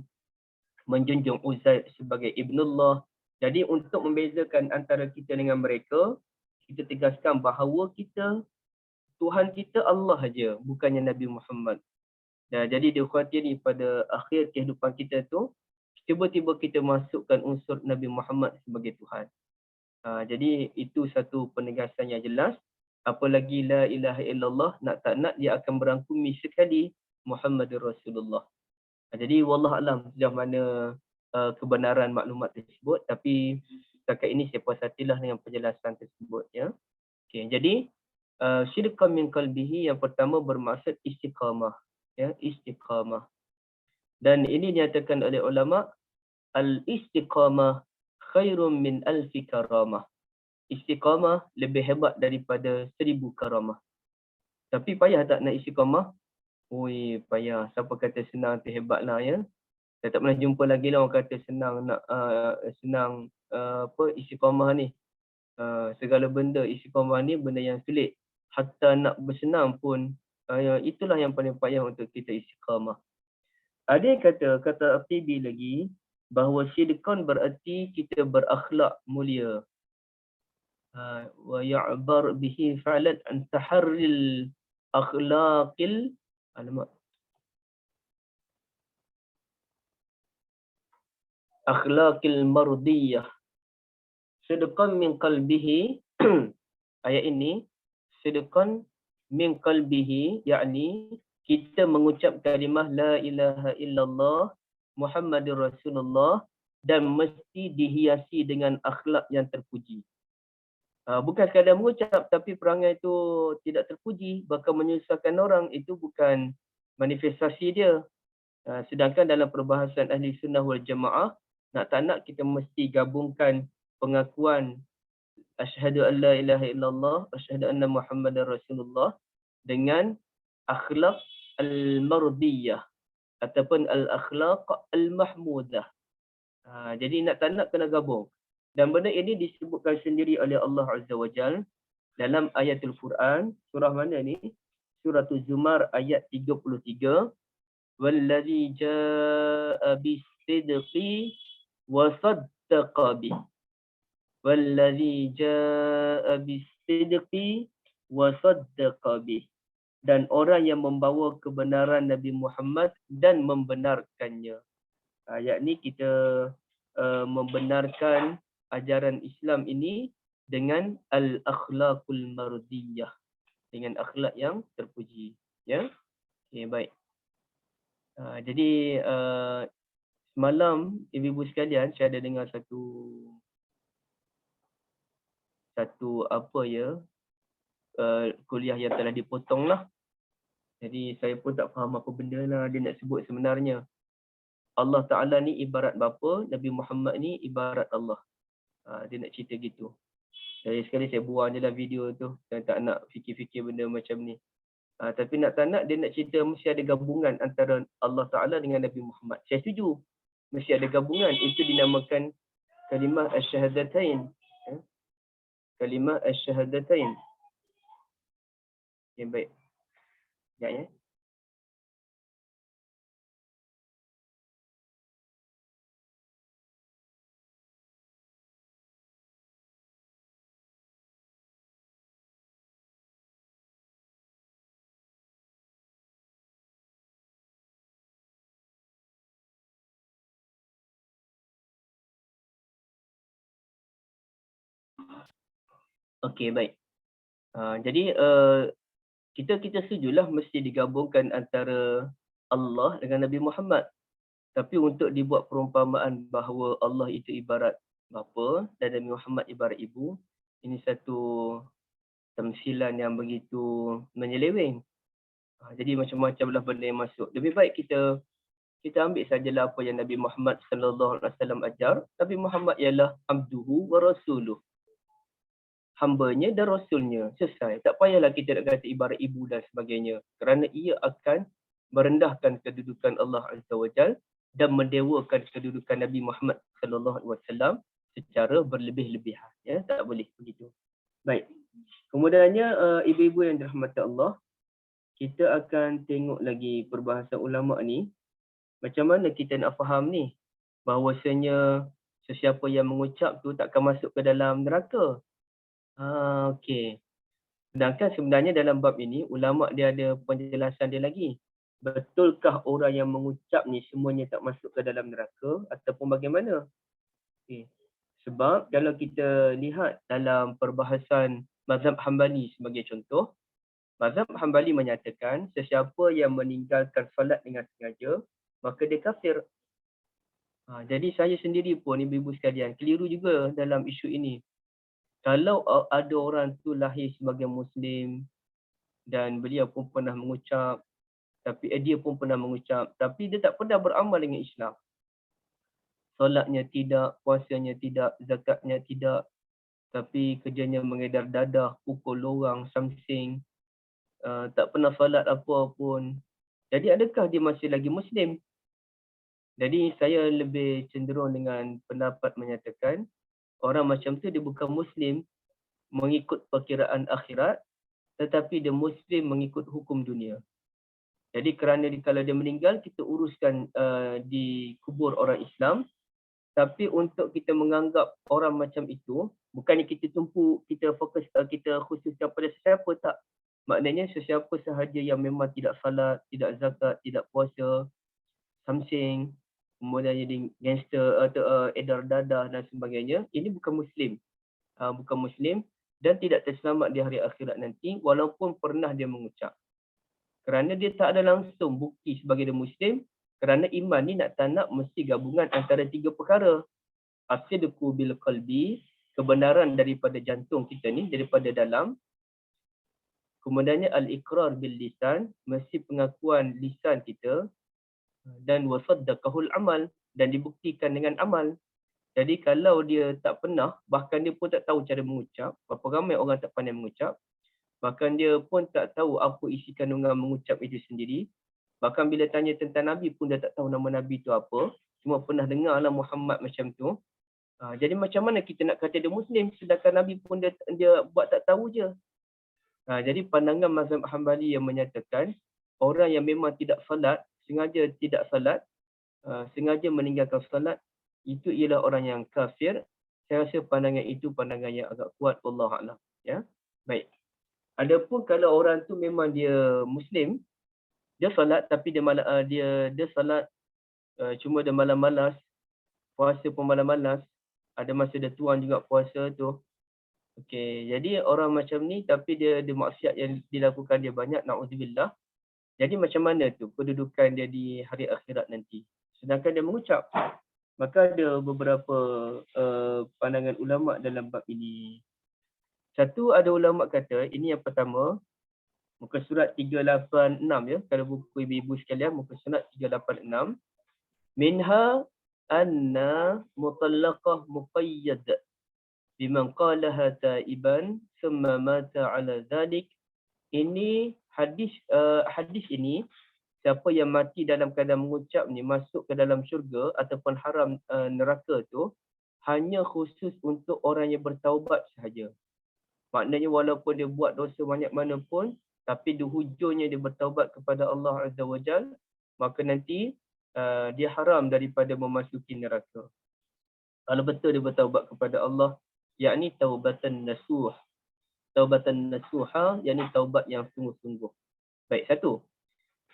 menjunjung Uzair sebagai ibnullah. Jadi untuk membezakan antara kita dengan mereka, kita tegaskan bahawa Tuhan kita Allah saja, bukannya Nabi Muhammad. Jadi dia khawatir pada akhir kehidupan kita tu, tiba-tiba kita masukkan unsur Nabi Muhammad sebagai Tuhan. Jadi itu satu penegasan yang jelas. Apalagi la ilaha illallah, nak tak nak dia akan berangkumi sekali Muhammadur Rasulullah. Jadi wallah alam sejauh mana kebenaran maklumat tersebut, tapi setakat ini saya puas hatilah dengan penjelasan tersebut ya. Okey, jadi syirkan min qalbihi yang pertama bermaksud istiqamah ya, istiqamah. Dan ini dinyatakan oleh ulama, al-istiqamah khairun min alfi karamah. Istiqamah lebih hebat daripada 1000 karamah. Tapi payah tak nak istiqamah? Ui, payah. Siapa kata senang tu hebatlah ya. Saya tak pernah jumpa lagi lah orang kata senang nak istiqamah ni. Segala benda istiqamah ni benda yang sulit. Hatta nak bersenam pun itulah yang paling payah untuk kita istiqamah. Ada yang kata At-Tibi lagi bahawa syidqan berarti kita berakhlak mulia. Wa ya'bar bihi fa'lan an taharril akhlaqil akhlaqil mardiyah. Sidqan min qalbihi ayat ini sidqan min qalbihi, yakni kita mengucap kalimah la ilaha illallah Muhammadur Rasulullah dan mesti dihiasi dengan akhlak yang terpuji. Bukan sekadar mengucap tapi perangai itu tidak terpuji, bahkan menyusahkan orang, itu bukan manifestasi dia. Sedangkan dalam perbahasan ahli sunnah wal jamaah, nak tak nak kita mesti gabungkan pengakuan asyhadu an la ilaha illallah, asyhadu anna Muhammadar Rasulullah dengan akhlak al-mardiyah ataupun al-akhlaq al-mahmudah. Jadi nak tak nak kena gabung. Dan benda ini disebutkan sendiri oleh Allah Azza wa Jal dalam ayatul Quran. Surah mana ni? Surah Az-Zumar ayat 33. wallazi jaa bis-sidqi wa saddaqa bih. Wallazi jaa bis-sidqi wa saddaqa bih. Dan orang yang membawa kebenaran Nabi Muhammad dan membenarkannya. Yakni kita membenarkan ajaran Islam ini dengan al-akhlaqul mardiyah, dengan akhlak yang terpuji, ya. Okey, baik. Jadi semalam ibu-ibu sekalian saya ada dengar satu apa ya, kuliah yang telah dipotong lah. Jadi saya pun tak faham apa benda lah dia nak sebut sebenarnya. Allah Ta'ala ni ibarat bapa, Nabi Muhammad ni ibarat Allah. Dia nak cerita gitu. Jadi sekali saya buang je lah video tu. Saya tak nak fikir-fikir benda macam ni. Tapi nak tak nak dia nak cerita mesti ada gabungan antara Allah Ta'ala dengan Nabi Muhammad. Saya setuju. Mesti ada gabungan. Itu dinamakan kalimah asyhadatain. Kalimah asyhadatain. Okay, baik. Sekejap ya. Okey, baik. Jadi kita setujulah mesti digabungkan antara Allah dengan Nabi Muhammad. Tapi untuk dibuat perumpamaan bahawa Allah itu ibarat bapa dan Nabi Muhammad ibarat ibu, ini satu tamsilan yang begitu menyeleweng. Jadi macam-macamlah benda yang masuk. Lebih baik kita ambil sajalah apa yang Nabi Muhammad sallallahu alaihi wasallam ajar. Nabi Muhammad ialah abduhu wa rasuluh. Hambanya dan rasulnya. Selesai. Tak payahlah kita nak kata ibarat ibu dan sebagainya. Kerana ia akan merendahkan kedudukan Allah Azza wa Jal dan mendewakan kedudukan Nabi Muhammad sallallahu alaihi wasallam secara berlebih-lebihan. Ya, tak boleh begitu. Baik. Kemudiannya ibu-ibu yang dirahmati Allah, kita akan tengok lagi perbahasan ulama ni. Macam mana kita nak faham ni? Bahawasanya sesiapa yang mengucap tu takkan masuk ke dalam neraka. Okey. Sedangkan sebenarnya dalam bab ini, ulama dia ada penjelasan dia lagi. Betulkah orang yang mengucap ni semuanya tak masuk ke dalam neraka ataupun bagaimana? Okay. Sebab kalau kita lihat dalam perbahasan mazhab Hambali sebagai contoh, mazhab Hambali menyatakan sesiapa yang meninggalkan salat dengan sengaja, maka dia kafir. Jadi saya sendiri pun, ibu-ibu sekalian, keliru juga dalam isu ini. Kalau ada orang tu lahir sebagai Muslim dan beliau pun pernah mengucap, dia pun pernah mengucap, tapi dia tak pernah beramal dengan Islam. Solatnya tidak, puasanya tidak, zakatnya tidak, tapi kerjanya mengedar dadah, pukul orang, samsing, tak pernah salat apa pun. Jadi adakah dia masih lagi Muslim? Jadi saya lebih cenderung dengan pendapat menyatakan orang macam tu dia bukan Muslim mengikut perkiraan akhirat, tetapi dia Muslim mengikut hukum dunia. Jadi kerana kalau dia meninggal, kita uruskan di kubur orang Islam. Tapi untuk kita menganggap orang macam itu, bukannya kita tumpu, kita fokus, kita khususkan pada sesiapa, tak. Maknanya sesiapa sahaja yang memang tidak salat, tidak zakat, tidak puasa, samsing, kemudian jadi gangster atau edar dadah dan sebagainya, ini bukan Muslim. Bukan Muslim dan tidak terselamat di hari akhirat nanti walaupun pernah dia mengucap. Kerana dia tak ada langsung bukti sebagai dia Muslim, kerana iman ni nak tak nak mesti gabungan antara tiga perkara. As-sidqu bil qalbi, kebenaran daripada jantung kita ni, daripada dalam. Kemudiannya al-iqrar bil lisan, mesti pengakuan lisan kita. Dan wasaddaqahul amal, dan dibuktikan dengan amal. Jadi kalau dia tak pernah, bahkan dia pun tak tahu cara mengucap, berapa ramai orang tak pandai mengucap, bahkan dia pun tak tahu apa isi kandungan mengucap itu sendiri, bahkan bila tanya tentang Nabi pun dia tak tahu nama Nabi itu apa, cuma pernah dengar lah Muhammad macam tu. Jadi macam mana kita nak kata dia Muslim sedangkan Nabi pun dia buat tak tahu je. Jadi pandangan mazhab Hambali yang menyatakan orang yang memang tidak salat sengaja tidak salat, sengaja meninggalkan salat, itu ialah orang yang kafir. Saya rasa pandangan itu pandangan yang agak kuat, wallahu a'lam. Ya. Baik. Adapun kalau orang tu memang dia Muslim, dia salat tapi dia salat cuma dia malas-malas, puasa pun malas-malas, ada masa dia tuang juga puasa tu. Okey, jadi orang macam ni tapi dia maksiat yang dilakukan dia banyak, naudzubillah. Jadi macam mana tu kedudukan dia di hari akhirat nanti? Sedangkan dia mengucap. Maka ada beberapa pandangan ulama dalam bab ini. Satu, ada ulama kata, ini yang pertama, muka surat 386 ya, kalau buku ibu-ibu sekalian, muka surat 386. Minha anna mutallaqah muqayyad biman qalaha taiban thumma mata ala dhalik. Ini hadis ini, siapa yang mati dalam keadaan mengucap ni masuk ke dalam syurga ataupun haram neraka tu hanya khusus untuk orang yang bertaubat sahaja. Maknanya walaupun dia buat dosa banyak mana pun, tapi di hujungnya dia bertaubat kepada Allah Azza wa Jal, maka nanti dia haram daripada memasuki neraka. Kalau betul dia bertaubat kepada Allah, yakni taubatan nasuh. Taubatan nasuha, yakni taubat yang sungguh-sungguh. Baik, satu.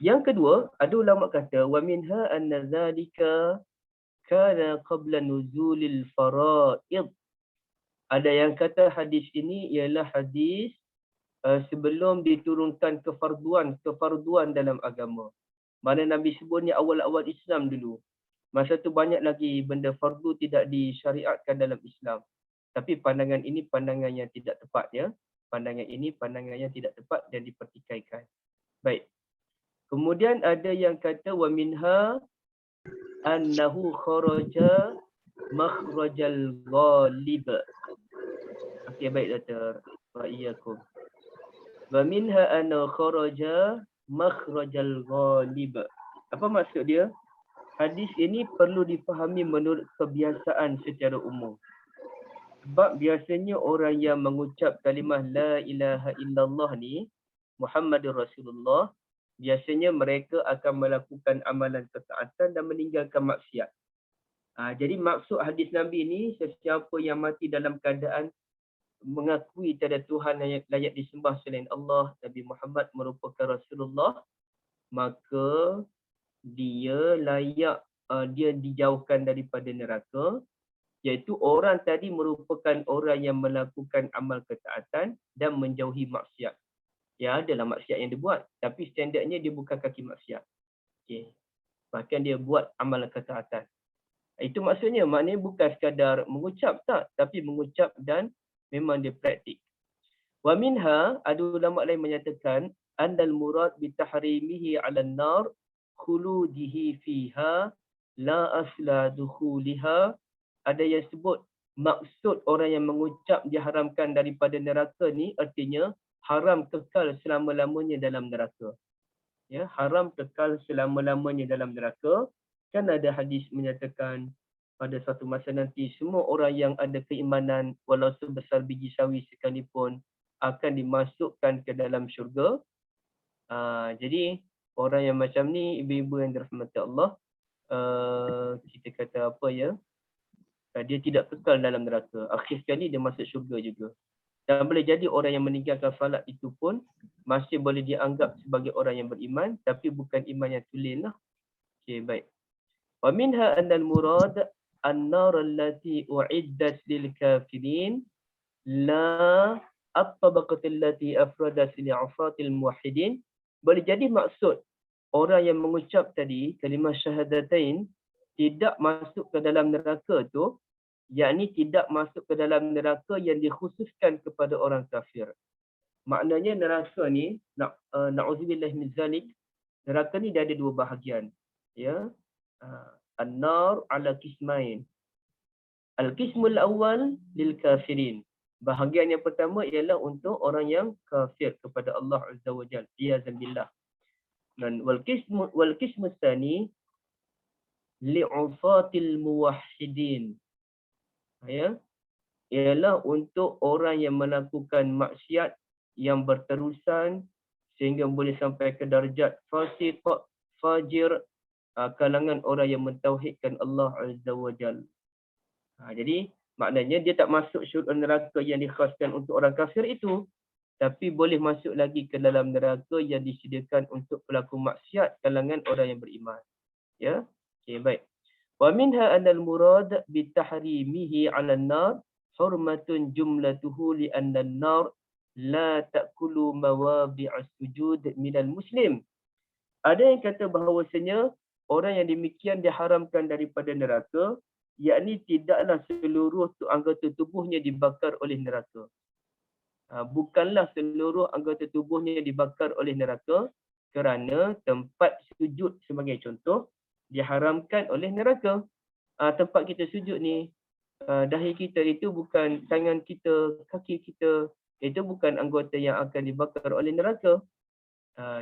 Yang kedua, ada ulama kata wa minha anna zalika kana qabla nuzulil faraid. Ada yang kata hadis ini ialah hadis sebelum diturunkan kefarduan dalam agama. Mana Nabi sebut ni awal-awal Islam dulu. Masa tu banyak lagi benda fardu tidak disyariatkan dalam Islam. Tapi pandangan ini pandangan yang tidak tepat ya. Pandangan ini pandangan yang tidak tepat dan dipertikaikan. Baik. Kemudian ada yang kata wa minha annahu kharaja makhrajal ghalib. Okey, baik doktor. Wa iyyakum. Wa minha annahu kharaja makhrajal ghalib. Apa maksud dia? Hadis ini perlu difahami menurut kebiasaan secara umum. Sebab biasanya orang yang mengucap kalimah la ilaha illallah ni, Muhammadur Rasulullah, biasanya mereka akan melakukan amalan ketaatan dan meninggalkan maksiat. Jadi maksud hadis Nabi ni, sesiapa yang mati dalam keadaan mengakui tiada Tuhan yang layak disembah selain Allah, Nabi Muhammad merupakan Rasulullah, maka dia layak, dia dijauhkan daripada neraka. Iaitu orang tadi merupakan orang yang melakukan amal ketaatan dan menjauhi maksiat. Ya, adalah maksiat yang dia buat, tapi standardnya dia bukan kaki maksiat. Okey. Bahkan dia buat amal ketaatan. Itu maksudnya, maknanya bukan sekadar mengucap tak, tapi mengucap dan memang dia praktik. Wa minha, ada ulama lain menyatakan andal murad bi tahrimihi 'alan nar khuludihi fiha la asla dukhuliha. Ada yang sebut maksud orang yang mengucap diharamkan daripada neraka ni artinya haram kekal selama-lamanya dalam neraka. Ya, haram kekal selama-lamanya dalam neraka. Kan ada hadis menyatakan pada satu masa nanti semua orang yang ada keimanan walau sebesar biji sawi sekalipun akan dimasukkan ke dalam syurga. Jadi orang yang macam ni, ibu-ibu yang dirahmati Allah, kita kata apa ya? Dia tidak kekal dalam neraka. Akhir sekali dia masuk syurga juga. Dan boleh jadi orang yang meninggalkan salat itu pun masih boleh dianggap sebagai orang yang beriman, tapi bukan iman yang tulen lah. Okey, baik. Wa minha annal murad an-nar allati u'iddat lil kafirin la at-tabaqat allati afradat li 'afatil muwahhidin. Boleh jadi maksud orang yang mengucap tadi kalimah syahadatain tidak masuk ke dalam neraka tu, yakni tidak masuk ke dalam neraka yang dikhususkan kepada orang kafir. Maknanya neraka ni, na'udzubillah min zalik, neraka ni dia ada dua bahagian. Ya, an-nar ala qismain. Al-qismul awal lil kafirin. Bahagian yang pertama ialah untuk orang yang kafir kepada Allah Azza wa Jalla. Iyazan billah. Dan wal qismu tsani li'ufatil muwahhidin. Ya, ialah untuk orang yang melakukan maksiat yang berterusan sehingga boleh sampai ke darjat fajir, kalangan orang yang mentauhidkan Allah Azza wa Jalla. Jadi maknanya dia tak masuk syurga neraka yang dikhaskan untuk orang kafir itu, tapi boleh masuk lagi ke dalam neraka yang disediakan untuk pelaku maksiat kalangan orang yang beriman. Ya. Okey, baik. Wa minha anna al-murad bi tahrimihi 'ala an-nar hurmatun jumlatuhu li anna an-nar la ta'kulu mawadi'as sujud minal muslim. Ada yang kata bahawasanya orang yang demikian diharamkan daripada neraka, yakni tidaklah seluruh anggota tubuhnya dibakar oleh neraka. Bukanlah seluruh anggota tubuhnya dibakar oleh neraka kerana tempat sujud sebagai contoh diharamkan oleh neraka. Tempat kita sujud ni, dahi kita itu bukan tangan kita, kaki kita, itu bukan anggota yang akan dibakar oleh neraka.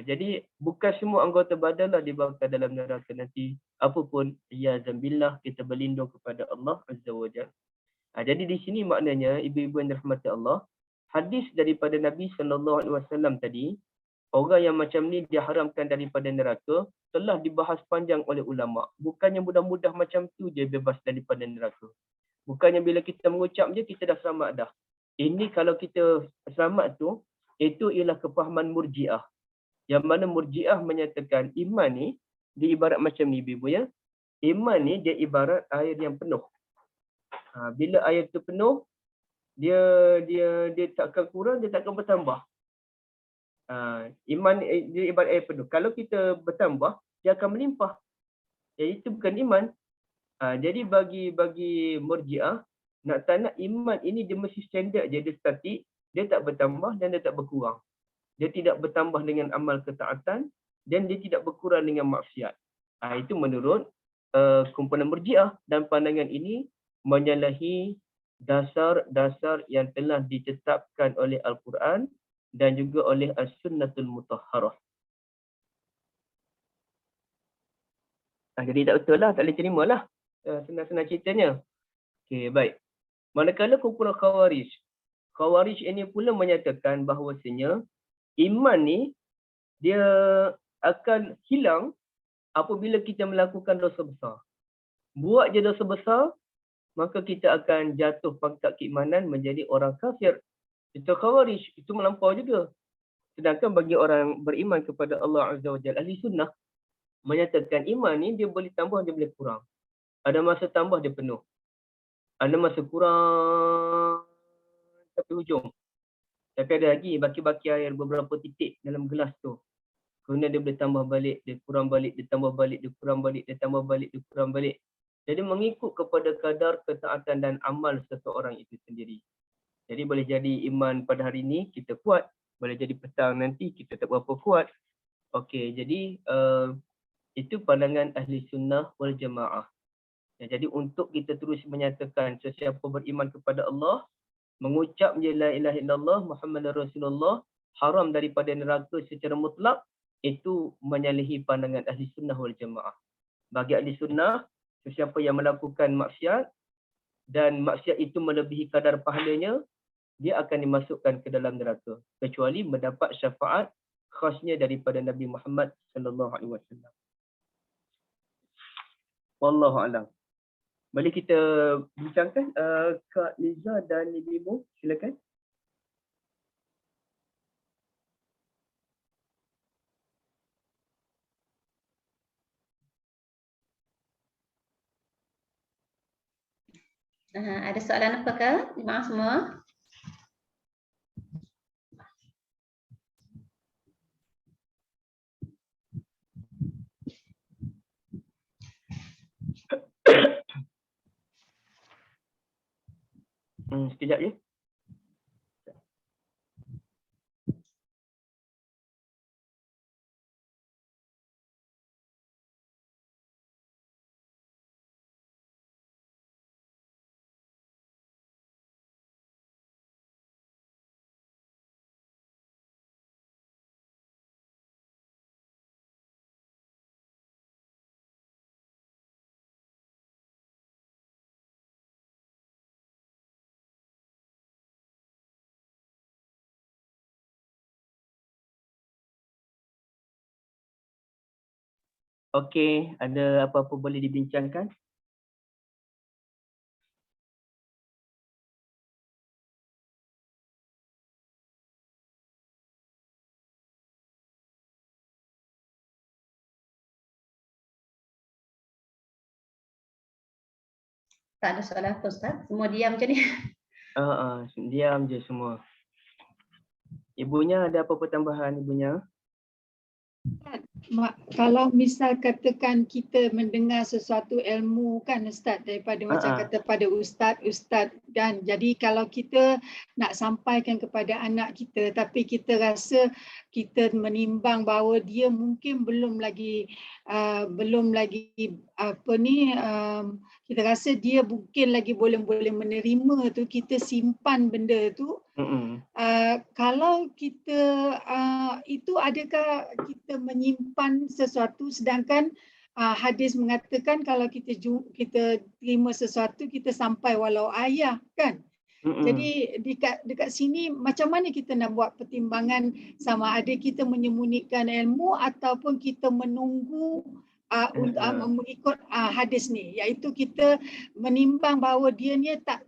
Jadi bukan semua anggota badanlah dibakar dalam neraka nanti. Apapun, iyazan billah, kita berlindung kepada Allah Azza wa Jalla. Jadi di sini maknanya, ibu-ibu yang dirahmati Allah, hadis daripada Nabi SAW tadi, orang yang macam ni diharamkan daripada neraka, telah dibahas panjang oleh ulama. Bukannya mudah-mudah macam tu je bebas daripada neraka. Bukannya bila kita mengucap je, kita dah selamat dah. Ini kalau kita selamat tu, itu ialah kefahaman murjiah. Yang mana murjiah menyatakan iman ni, dia ibarat macam ni ibu ya. Iman ni dia ibarat air yang penuh. Bila air tu penuh, dia takkan kurang, dia takkan bertambah. Iman dia ibarat air penuh. Kalau kita bertambah, dia akan melimpah. Jadi itu bukan iman. Jadi bagi murjiah, nak tak nak iman ini dia mesti standard je, dia statik, dia tak bertambah dan dia tak berkurang. Dia tidak bertambah dengan amal ketaatan dan dia tidak berkurang dengan maksiat. Itu menurut kumpulan murjiah, dan pandangan ini menyalahi dasar-dasar yang telah ditetapkan oleh Al-Quran dan juga oleh As-Sunnatul Mutahharah. Jadi tak betul lah, tak boleh terima lah. Senang-senang ceritanya. Okey, baik. Manakala kumpulan Khawarij. Khawarij ini pula menyatakan bahawasanya iman ni dia akan hilang apabila kita melakukan dosa besar. Buat je dosa besar, maka kita akan jatuh pangkat keimanan menjadi orang kafir. Itu Khawarij, itu melampau juga. Sedangkan bagi orang beriman kepada Allah Azza wa Jalla, ahli sunnah, menyatakan iman ni dia boleh tambah, dia boleh kurang. Ada masa tambah, dia penuh. Ada masa kurang sampai hujung. Tapi ada lagi baki-baki air beberapa titik dalam gelas tu. Kemudian dia boleh tambah balik, dia kurang balik, dia tambah balik, dia kurang balik, dia tambah balik, dia kurang balik. Jadi mengikut kepada kadar ketaatan dan amal seseorang itu sendiri. Jadi boleh jadi iman pada hari ini kita kuat, boleh jadi petang nanti kita tak berapa kuat. Okey, jadi itu pandangan ahli sunnah wal jamaah. Jadi untuk kita terus menyatakan sesiapa beriman kepada Allah, mengucap je la ilaha illallah Muhammadar Rasulullah, haram daripada neraka secara mutlak, itu menyalahi pandangan ahli sunnah wal jamaah. Bagi ahli sunnah, sesiapa yang melakukan maksiat dan maksiat itu melebihi kadar pahalanya, dia akan dimasukkan ke dalam neraka kecuali mendapat syafaat khasnya daripada Nabi Muhammad sallallahu alaihi wasallam. Wallahu a'lam. Boleh kita bincangkan Kak Liza dan Ibu, silakan. Ada soalan apa ke? Maaf semua. Sekejap je. Okey, ada apa-apa boleh dibincangkan? Tak ada soalan apa Ustaz? Semua diam macam ni. Diam je semua. Ibunya ada apa-apa tambahan ibunya? Kalau misal katakan kita mendengar sesuatu ilmu kan Ustaz daripada macam kata pada ustaz dan jadi kalau kita nak sampaikan kepada anak kita tapi kita rasa kita menimbang bahawa dia mungkin belum lagi kita rasa dia mungkin lagi boleh menerima tu, kita simpan benda tu. Kalau kita itu adakah kita menyimpan sesuatu sedangkan hadis mengatakan kalau kita terima sesuatu kita sampai walau ayah kan. Jadi dekat sini macam mana kita nak buat pertimbangan sama ada kita menyembunyikan ilmu ataupun kita menunggu mengikut hadis ni, iaitu kita menimbang bahawa dia ni tak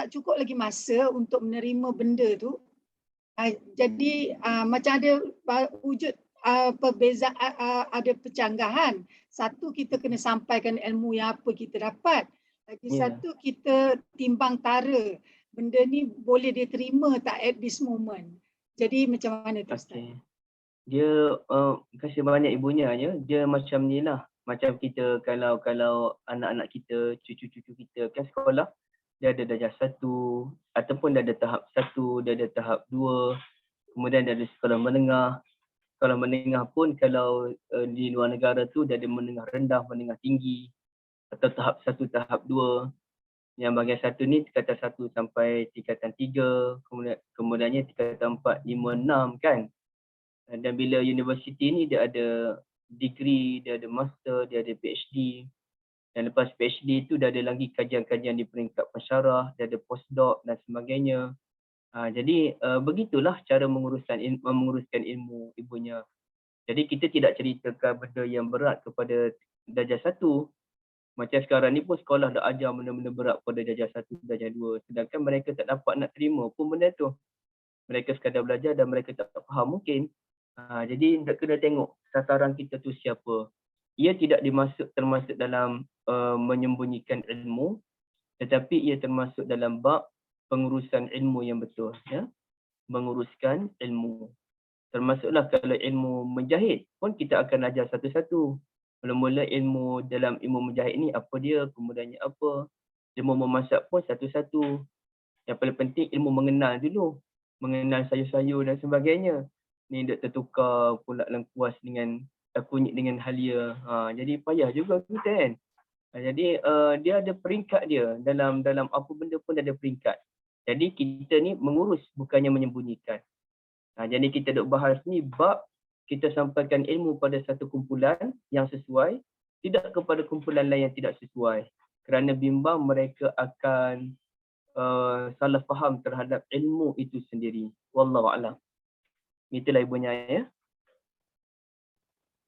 cukup lagi masa untuk menerima benda tu. Jadi macam ada wujud perbezaan, ada percanggahan. Satu, kita kena sampaikan ilmu yang apa kita dapat. Lagi satu, kita timbang tara. Benda ni boleh dia terima tak at this moment. Jadi macam mana tu Ustaz? Dia kasih banyak ibunya ya. Dia macam ni lah. Macam kita kalau anak-anak kita, cucu-cucu kita kan sekolah, dia ada darjah 1 ataupun dia ada tahap 1, dia ada tahap 2, kemudian dia ada sekolah menengah. Sekolah menengah pun kalau di luar negara tu dia ada menengah rendah, menengah tinggi atau tahap 1, tahap 2. Yang bahagian 1 ni tingkatan 1 sampai tingkatan 3, kemudiannya tingkatan 4, 5, 6 kan. Dan bila universiti ni dia ada degree, dia ada master, dia ada PhD. Dan lepas PhD tu dah ada lagi kajian-kajian di peringkat pensyarah, dia ada postdoc dan sebagainya. Jadi begitulah cara menguruskan ilmu ibunya. Jadi kita tidak ceritakan benda yang berat kepada darjah 1. Macam sekarang ni pun sekolah dah ajar benda-benda berat pada darjah 1, darjah 2. Sedangkan mereka tak dapat nak terima pun benda tu. Mereka sekadar belajar dan mereka tak faham mungkin. Jadi kena tengok sasaran kita tu siapa. Ia tidak termasuk dalam menyembunyikan ilmu, tetapi ia termasuk dalam bab pengurusan ilmu yang betul. Ya? Menguruskan ilmu. Termasuklah kalau ilmu menjahit pun kita akan ajar satu-satu. Mula-mula dalam ilmu menjahit ni apa dia, kemudiannya apa. Ilmu memasak pun satu-satu. Yang paling penting ilmu mengenal dulu. Mengenal sayur-sayur dan sebagainya. Ni dia tertukar pula lengkuas dengan kunyit dengan halia. Jadi payah juga kita kan. Jadi dia ada peringkat dia. Dalam apa benda pun ada peringkat. Jadi kita ni mengurus bukannya menyembunyikan. Jadi kita duk bahas ni bab kita sampaikan ilmu pada satu kumpulan yang sesuai, tidak kepada kumpulan lain yang tidak sesuai. Kerana bimbang mereka akan salah faham terhadap ilmu itu sendiri. Wallahu a'lam. Itulah ibunya ya.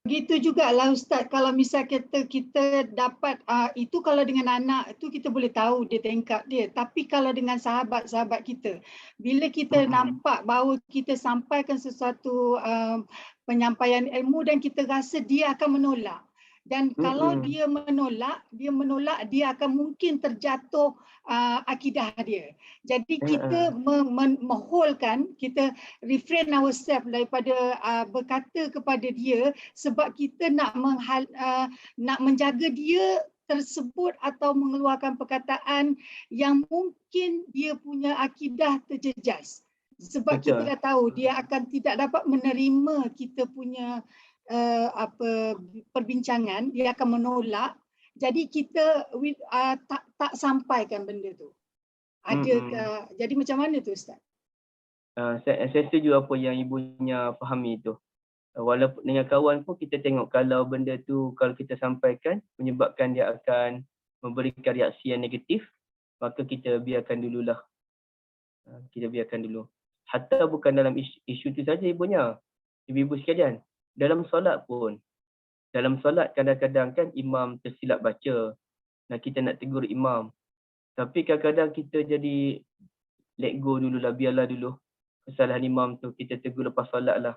Begitu jugalah Ustaz, kalau misal kita dapat itu kalau dengan anak tu kita boleh tahu dia tingkap dia. Tapi kalau dengan sahabat-sahabat kita, bila kita nampak bahawa kita sampaikan sesuatu penyampaian ilmu dan kita rasa dia akan menolak. Dan kalau dia menolak, dia akan mungkin terjatuh akidah dia. Jadi kita meholkan, kita refrain ourselves daripada berkata kepada dia sebab kita nak menjaga dia tersebut atau mengeluarkan perkataan yang mungkin dia punya akidah terjejas. Sebab kita dah tahu dia akan tidak dapat menerima kita punya perbincangan, dia akan menolak. Jadi kita tak sampaikan benda tu. Jadi macam mana tu Ustaz? Saya setuju apa yang ibunya fahami tu. Walaupun dengan kawan pun kita tengok kalau benda tu kalau kita sampaikan menyebabkan dia akan memberikan reaksi yang negatif, maka kita biarkan dululah. Kita biarkan dulu. Hatta bukan dalam isu tu saja ibunya. Ibu-ibu sekalian, dalam solat pun Dalam solat kadang-kadang kan imam tersilap baca. Nah, kita nak tegur imam. Tapi kadang-kadang kita jadi let go dululah, biarlah dulu kesalahan imam tu kita tegur lepas solat lah.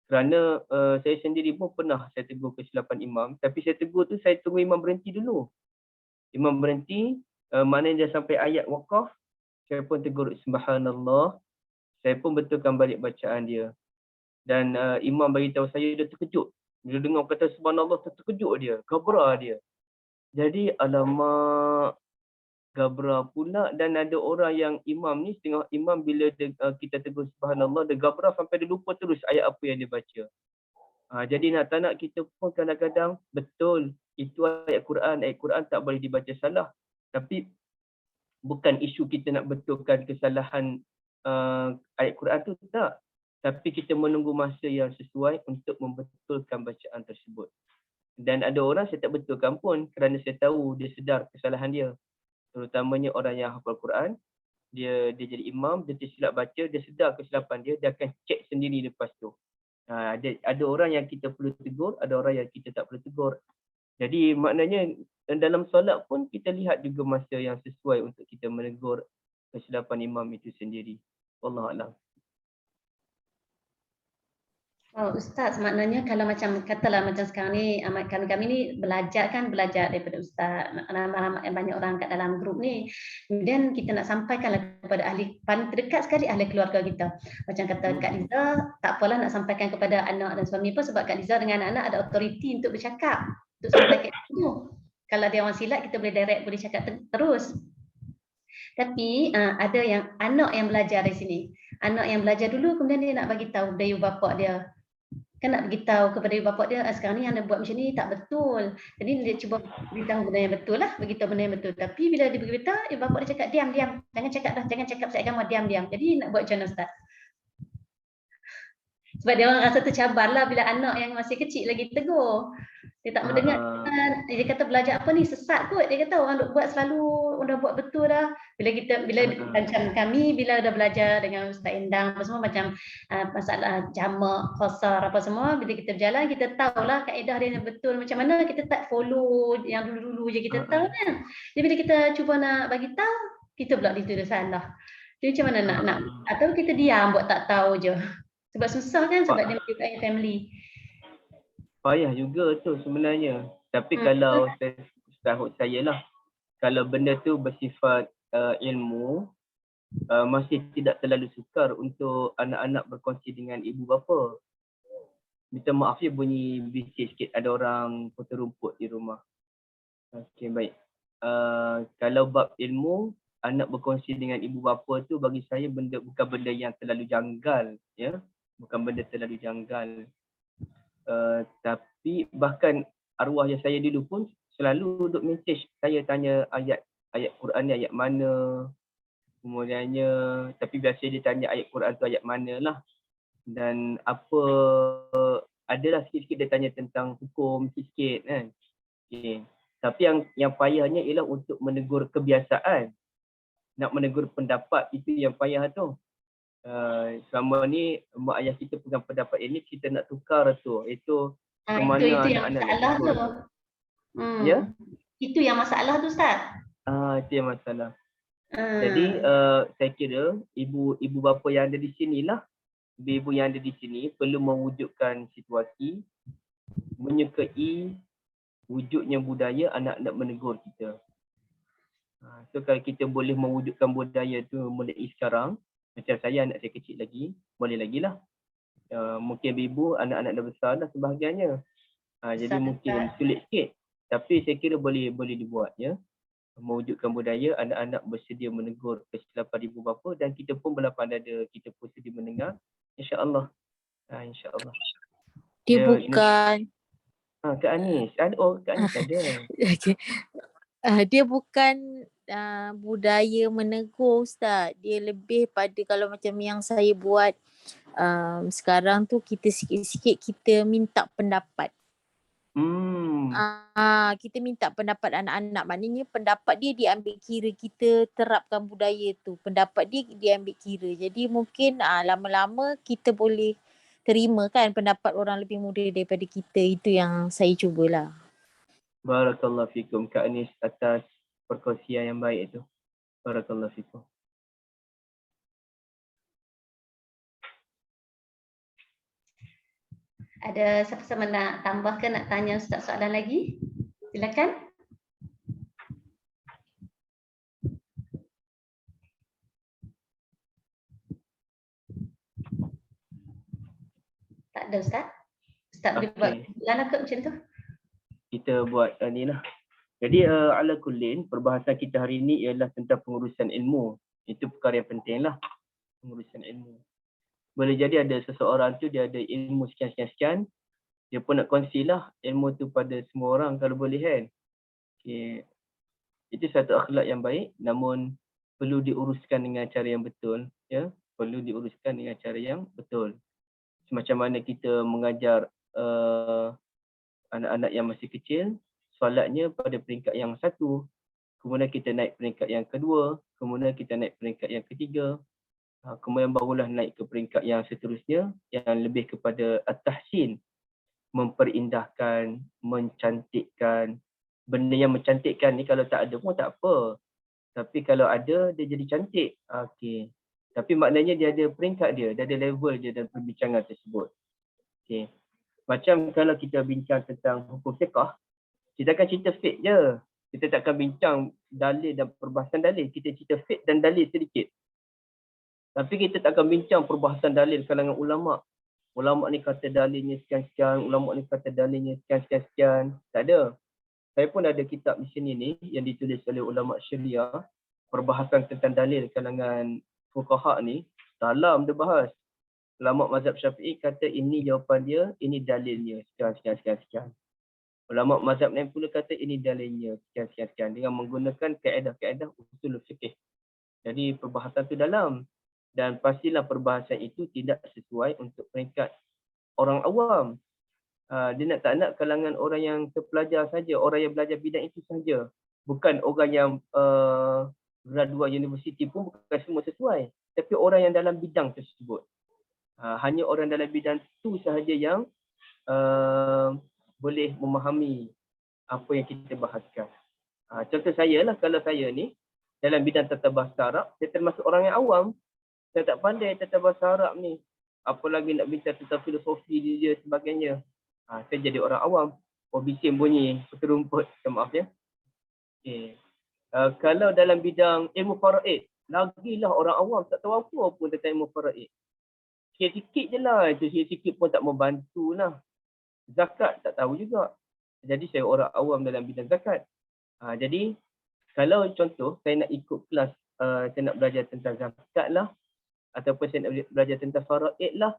Kerana saya sendiri pun pernah saya tegur kesilapan imam, tapi saya tegur tu saya tunggu imam berhenti dulu. Imam berhenti, mana dia sampai ayat waqaf, saya pun tegur subhanallah, saya pun betulkan balik bacaan dia. Dan imam bagi tahu saya dia terkejut. Bila dengar kata subhanallah terkejut dia, gabra dia. Jadi alamak, gabra pula. Dan ada orang yang imam ni, setengah imam bila kita tegur subhanallah, dia gabra sampai dia lupa terus ayat apa yang dia baca. Jadi nak tak nak kita pun kadang-kadang betul itu ayat Quran tak boleh dibaca salah. Tapi bukan isu kita nak betulkan kesalahan ayat Quran tu, tak. Tapi kita menunggu masa yang sesuai untuk membetulkan bacaan tersebut. Dan ada orang saya tak betulkan pun kerana saya tahu dia sedar kesalahan dia. Terutamanya orang yang hafal Quran, dia jadi imam, dia tersilap baca, dia sedar kesilapan dia akan cek sendiri lepas tu. Ada orang yang kita perlu tegur, ada orang yang kita tak perlu tegur. Jadi maknanya dalam solat pun kita lihat juga masa yang sesuai untuk kita menegur kesilapan imam itu sendiri. Wallahualam. Oh, Ustaz, maknanya kalau macam katalah macam sekarang ni kami ni belajar daripada Ustaz, ramai banyak orang kat dalam grup ni. Kemudian kita nak sampaikanlah kepada ahli paling terdekat sekali, ahli keluarga kita. Macam kata Kak Liza, tak apalah nak sampaikan kepada anak dan suami pun, sebab Kak Liza dengan anak-anak ada autoriti untuk bercakap, untuk sampaikan itu. Kalau dia orang silap, kita boleh direct, boleh cakap terus. Tapi ada yang anak yang belajar di sini. Anak yang belajar dulu, kemudian dia nak bagi tahu dari bapa dia. Kan nak beritahu kepada ibu bapa dia, sekarang ni anda buat macam ni tak betul. Jadi dia cuba beritahu benda yang betul lah, beritahu benda yang betul. Tapi bila dia beritahu, ibu bapa dia cakap diam. Jangan cakap dah, jangan cakap saya agama, diam. Jadi nak buat macam mana, Ustaz? Sebab dia orang rasa tercabar lah bila anak yang masih kecil lagi tegur. Dia tak mendengar. Dia kata belajar apa ni sesat kot. Dia kata orang duk buat selalu, dah buat betul dah. Bila macam kami bila dah belajar dengan Ustaz Endang apa semua, macam masalah jamak, qasar apa semua, bila kita berjalan kita tahulah kaedah dia yang betul macam mana, kita tak follow yang dulu-dulu je kita tahu kan. Jadi bila kita cuba nak bagi tahu, kita pula dituduh salah. Jadi macam mana nak atau kita diam buat tak tahu je. Sebab susah kan, sebab dia menyukai family. Payah juga tu sebenarnya. Tapi kalau setahu saya lah, kalau benda tu bersifat ilmu, masih tidak terlalu sukar untuk anak-anak berkongsi dengan ibu bapa. Minta maaf ya bunyi bising sikit, ada orang potong rumput di rumah. Okey, baik. Kalau bab ilmu, anak berkongsi dengan ibu bapa tu bagi saya bukan benda yang terlalu janggal, ya. Bukan benda terlalu janggal. Tapi bahkan arwah yang saya dulu pun selalu duk message saya, tanya ayat Quran ni ayat mana, kemudiannya tapi biasa dia tanya ayat Quran tu ayat mana lah, dan apa adalah sikit-sikit dia tanya tentang hukum sikit kan. Okay. Tapi yang payahnya ialah untuk menegur kebiasaan, nak menegur pendapat, itu yang payah tu. Selama ni mak ayah kita pegang pendapat ini, kita nak tukar tu, itu ke mana itu yang anak-anak masalah tu. Ya? Itu yang masalah tu, Ustaz. Itu yang masalah. Jadi saya kira ibu bapa yang ada di sinilah, ibu yang ada di sini perlu mewujudkan situasi menyukai wujudnya budaya anak-anak menegur kita. So kalau kita boleh mewujudkan budaya tu mulai sekarang, macam saya, anak saya kecil lagi, boleh lagi lah. Mungkin ibu anak-anak dah besar dah sebahagiannya. Jadi mungkin sulit sikit. Tapi saya kira boleh dibuat, ya. Mewujudkan budaya anak-anak bersedia menegur kesilapan ibu bapa, dan kita pun berlapang dada, kita pun sedia mendengar. InsyaAllah. InsyaAllah. Dia bukan. Kak Anis. Kak Anis ada. Okay. Dia bukan budaya menegur, Ustaz. Dia lebih pada kalau macam yang saya buat sekarang tu, kita sikit-sikit kita minta pendapat. Kita minta pendapat anak-anak. Maknanya pendapat dia diambil kira, kita terapkan budaya tu. Pendapat dia diambil kira. Jadi mungkin lama-lama kita boleh terimakan pendapat orang lebih muda daripada kita. Itu yang saya cubalah. Barakallahu fikum Kak Anis atas perkongsian yang baik itu. Barakallahu fikum. Ada siapa-siapa nak tambah ke, nak tanya Ustaz soalan lagi? Silakan. Tak ada Ustaz? Ustaz boleh buat kesimpulan ke macam tu? Kita buat ni lah. Jadi ala kullin, perbahasan kita hari ini ialah tentang pengurusan ilmu. Itu perkara yang penting lah. Pengurusan ilmu. Boleh jadi ada seseorang tu dia ada ilmu sekian-sekian. Dia pun nak kongsi lah ilmu tu pada semua orang kalau boleh kan. Okay. Itu satu akhlak yang baik, namun perlu diuruskan dengan cara yang betul. Ya, perlu diuruskan dengan cara yang betul. Semacam mana kita mengajar anak-anak yang masih kecil, solatnya pada peringkat yang 1. Kemudian kita naik peringkat yang kedua, kemudian kita naik peringkat yang ketiga. Kemudian barulah naik ke peringkat yang seterusnya yang lebih kepada at-tahsin, memperindahkan, mencantikkan. Benda yang mencantikkan ni kalau tak ada pun tak apa. Tapi kalau ada dia jadi cantik. Okey. Tapi maknanya dia ada peringkat dia ada level dia dalam perbincangan tersebut. Okey. Macam kalau kita bincang tentang hukum fiqh, kita akan cerita fiqh je. Kita tak akan bincang dalil dan perbahasan dalil. Kita cerita fiqh dan dalil sedikit. Tapi kita tak akan bincang perbahasan dalil kalangan ulama. Ulama ni kata dalilnya sekian-sekian, ulama ni kata dalilnya sekian-sekian. Tak ada. Saya pun ada kitab di sini ni yang ditulis oleh ulama Syariah, perbahasan tentang dalil kalangan fuqaha ni, dalam dia bahas. Ulama mazhab Syafi'i kata ini jawapan dia, ini dalilnya sekian-sekian. Ulama mazhab lain pula kata ini dalilnya sekian-sekian dengan menggunakan kaedah-kaedah usul fiqh. Jadi perbahasan tu dalam. Dan pastilah perbahasan itu tidak sesuai untuk peringkat orang awam. Dia tak nak kalangan orang yang terpelajar saja, orang yang belajar bidang itu saja. Bukan orang yang graduate universiti pun bukan semua sesuai. Tapi orang yang dalam bidang tersebut. Hanya orang dalam bidang itu sahaja yang boleh memahami apa yang kita bahaskan. Contoh saya lah, kalau saya ni dalam bidang tata bahasa Arab, saya termasuk orang yang awam. Saya tak pandai tata bahasa Arab ni. Apa lagi nak bincang tentang filosofi dia sebagainya. Saya jadi orang awam. Bising bunyi, peterumput. Maaf ya. Okay. Kalau dalam bidang ilmu faraid, lagilah orang awam tak tahu apa pun tentang ilmu faraid. Sikit-sikit je lah. Itu sikit-sikit pun tak membantu lah. Zakat tak tahu juga. Jadi saya orang awam dalam bidang zakat. Jadi kalau contoh saya nak ikut kelas, saya nak belajar tentang zakat lah, ataupun saya nak belajar tentang faraid lah,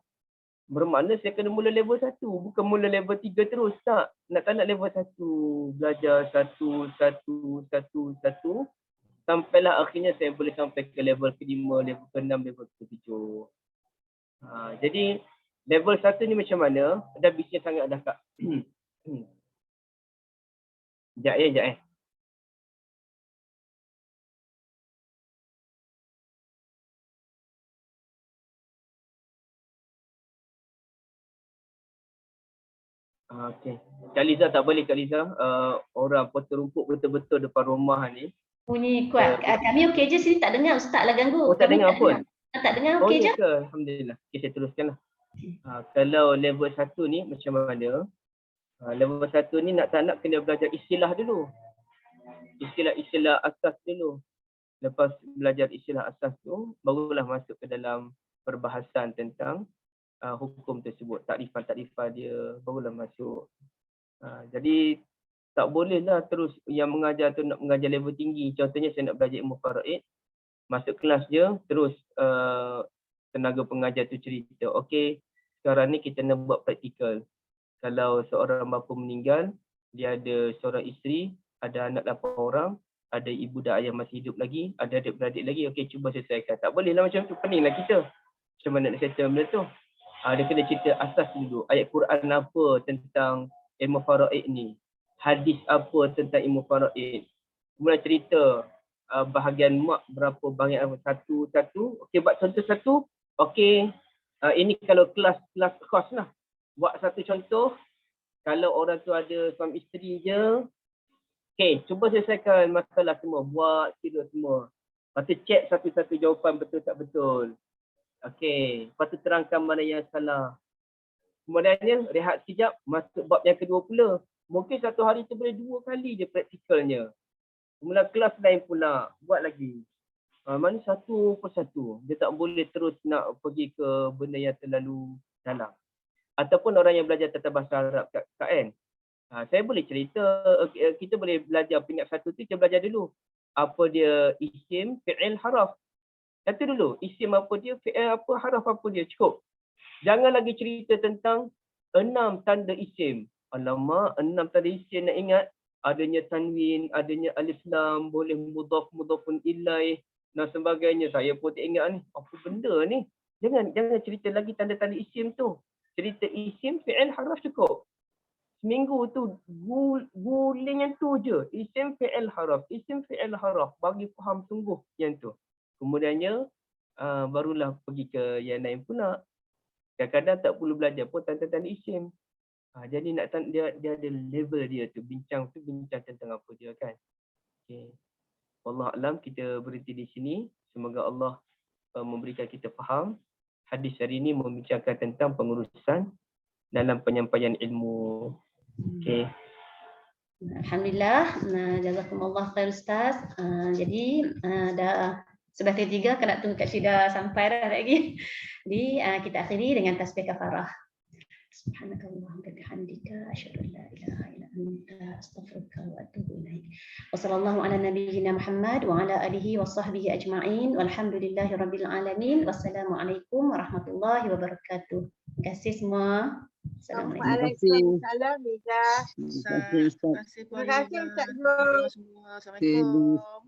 bermakna saya kena mula level 1, bukan mula level 3 terus. Tak nak level 1, belajar satu, sampailah akhirnya saya boleh sampai ke level ke-5, level ke-6, level ke-7. Jadi level 1 ni macam mana? Dah bising sangat dah Kak. Sekejap. Okey. Kak Liza tak boleh Kak Liza. Orang potong rumput betul-betul depan rumah ni. Bunyi kuat. Kami okey je sini, tak dengar Ustaz lah ganggu. Tak dengar pun. Tak dengar okey je. Ke? Alhamdulillah. Okay, saya teruskanlah. Kalau level 1 ni macam mana? Level 1 ni nak tak nak kena belajar istilah dulu. Istilah asas dulu. Lepas belajar istilah asas tu, barulah masuk ke dalam perbahasan tentang hukum tersebut. Takrifan dia barulah masuk. Jadi tak bolehlah terus yang mengajar tu nak mengajar level tinggi. Contohnya saya nak belajar ilmu faraid, masuk kelas je, terus tenaga pengajar tu cerita, okey, sekarang ni kita nak buat praktikal. Kalau seorang bapa meninggal, dia ada seorang isteri, ada anak 8 orang, ada ibu dan ayah masih hidup lagi, ada adik-beradik lagi, okey cuba selesaikan. Tak bolehlah macam tu, peninglah kita. Macam mana nak settle benda tu? Dia kena cerita asas dulu. Ayat Quran apa tentang ilmu faraid ni? Hadis apa tentang ilmu faraid? Kemudian cerita bahagian mak berapa bahagian apa? Satu. Okey, buat contoh satu. Okey, Ini kalau kelas khas lah. Buat satu contoh, kalau orang tu ada suami isteri je, okay, cuba selesaikan masalah semua, buat kira semua. Lepas tu check satu-satu jawapan betul tak betul. Okay, lepas tu terangkan mana yang salah. Kemudiannya rehat sekejap, masuk bab yang kedua pula. Mungkin satu hari tu boleh 2 kali je praktikalnya. Kemudian kelas lain pula, buat lagi. Mana satu persatu. Dia tak boleh terus nak pergi ke benda yang terlalu dalam. Ataupun orang yang belajar tata bahasa Arab kat KN. Saya boleh cerita, kita boleh belajar peringkat 1 tu, kita belajar dulu. Apa dia isim, fi'il, haraf. Itu dulu, isim apa dia, fi'il apa, haraf apa dia, cukup. Jangan lagi cerita tentang 6 tanda isim. Alamak, 6 tanda isim nak ingat. Adanya tanwin, adanya alif lam, boleh mudhaf, mudhafun ilaih dan sebagainya. Saya pun tak ingat ni. Apa benda ni? Jangan cerita lagi tanda-tanda isim tu. Cerita isim, fi'il, haraf cukup. Seminggu tu guling yang tu je. Isim, fi'il, haraf. Isim, fi'il, haraf. Bagi faham sungguh yang tu. Kemudiannya barulah pergi ke yang lain pula. Kadang-kadang tak perlu belajar pun tanda-tanda isim. Jadi dia ada level dia tu. Bincang tentang apa dia kan. Okay. Wallah alam, kita berhenti di sini. Semoga Allah memberikan kita faham. Hadis hari ini membincangkan tentang pengurusan dalam penyampaian ilmu. Okay. Alhamdulillah, jazakumullah khair Ustaz. Jadi dah sudah 3, kena tunggu Kak Syida sampai dah lagi. Jadi kita akhiri dengan tasbih kafarah. Subhanakallahumma wa bihamdika asyhadu an la ilaha illa anta astaghfiruka wa atubu ilaik. Wa sallallahu ala nabiyyina Muhammad wa ala alihi wa sahbihi ajma'in. Walhamdulillahi rabbil alamin. Wassalamualaikum warahmatullahi wabarakatuh. Terima kasih semua. Assalamualaikum. Waalaikumsalam Liza. Terima kasih Terima kasih Ustaz Zul. semua. Assalamualaikum.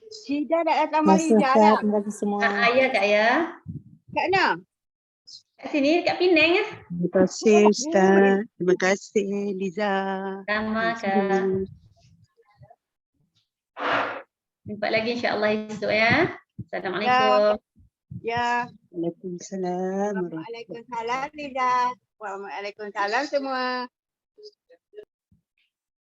Syida nak datang Malaysia dah. Terima kasih semua. Ya Kak ya. Kat mana? Kat sini kat Penang ya. Terima kasih Ustaz. Terima kasih Liza. Sama Kak. Jumpa lagi insya-Allah esok ya. Assalamualaikum. Ya. Waalaikumsalam. Waalaikumsalam Liza. Waalaikumsalam semua.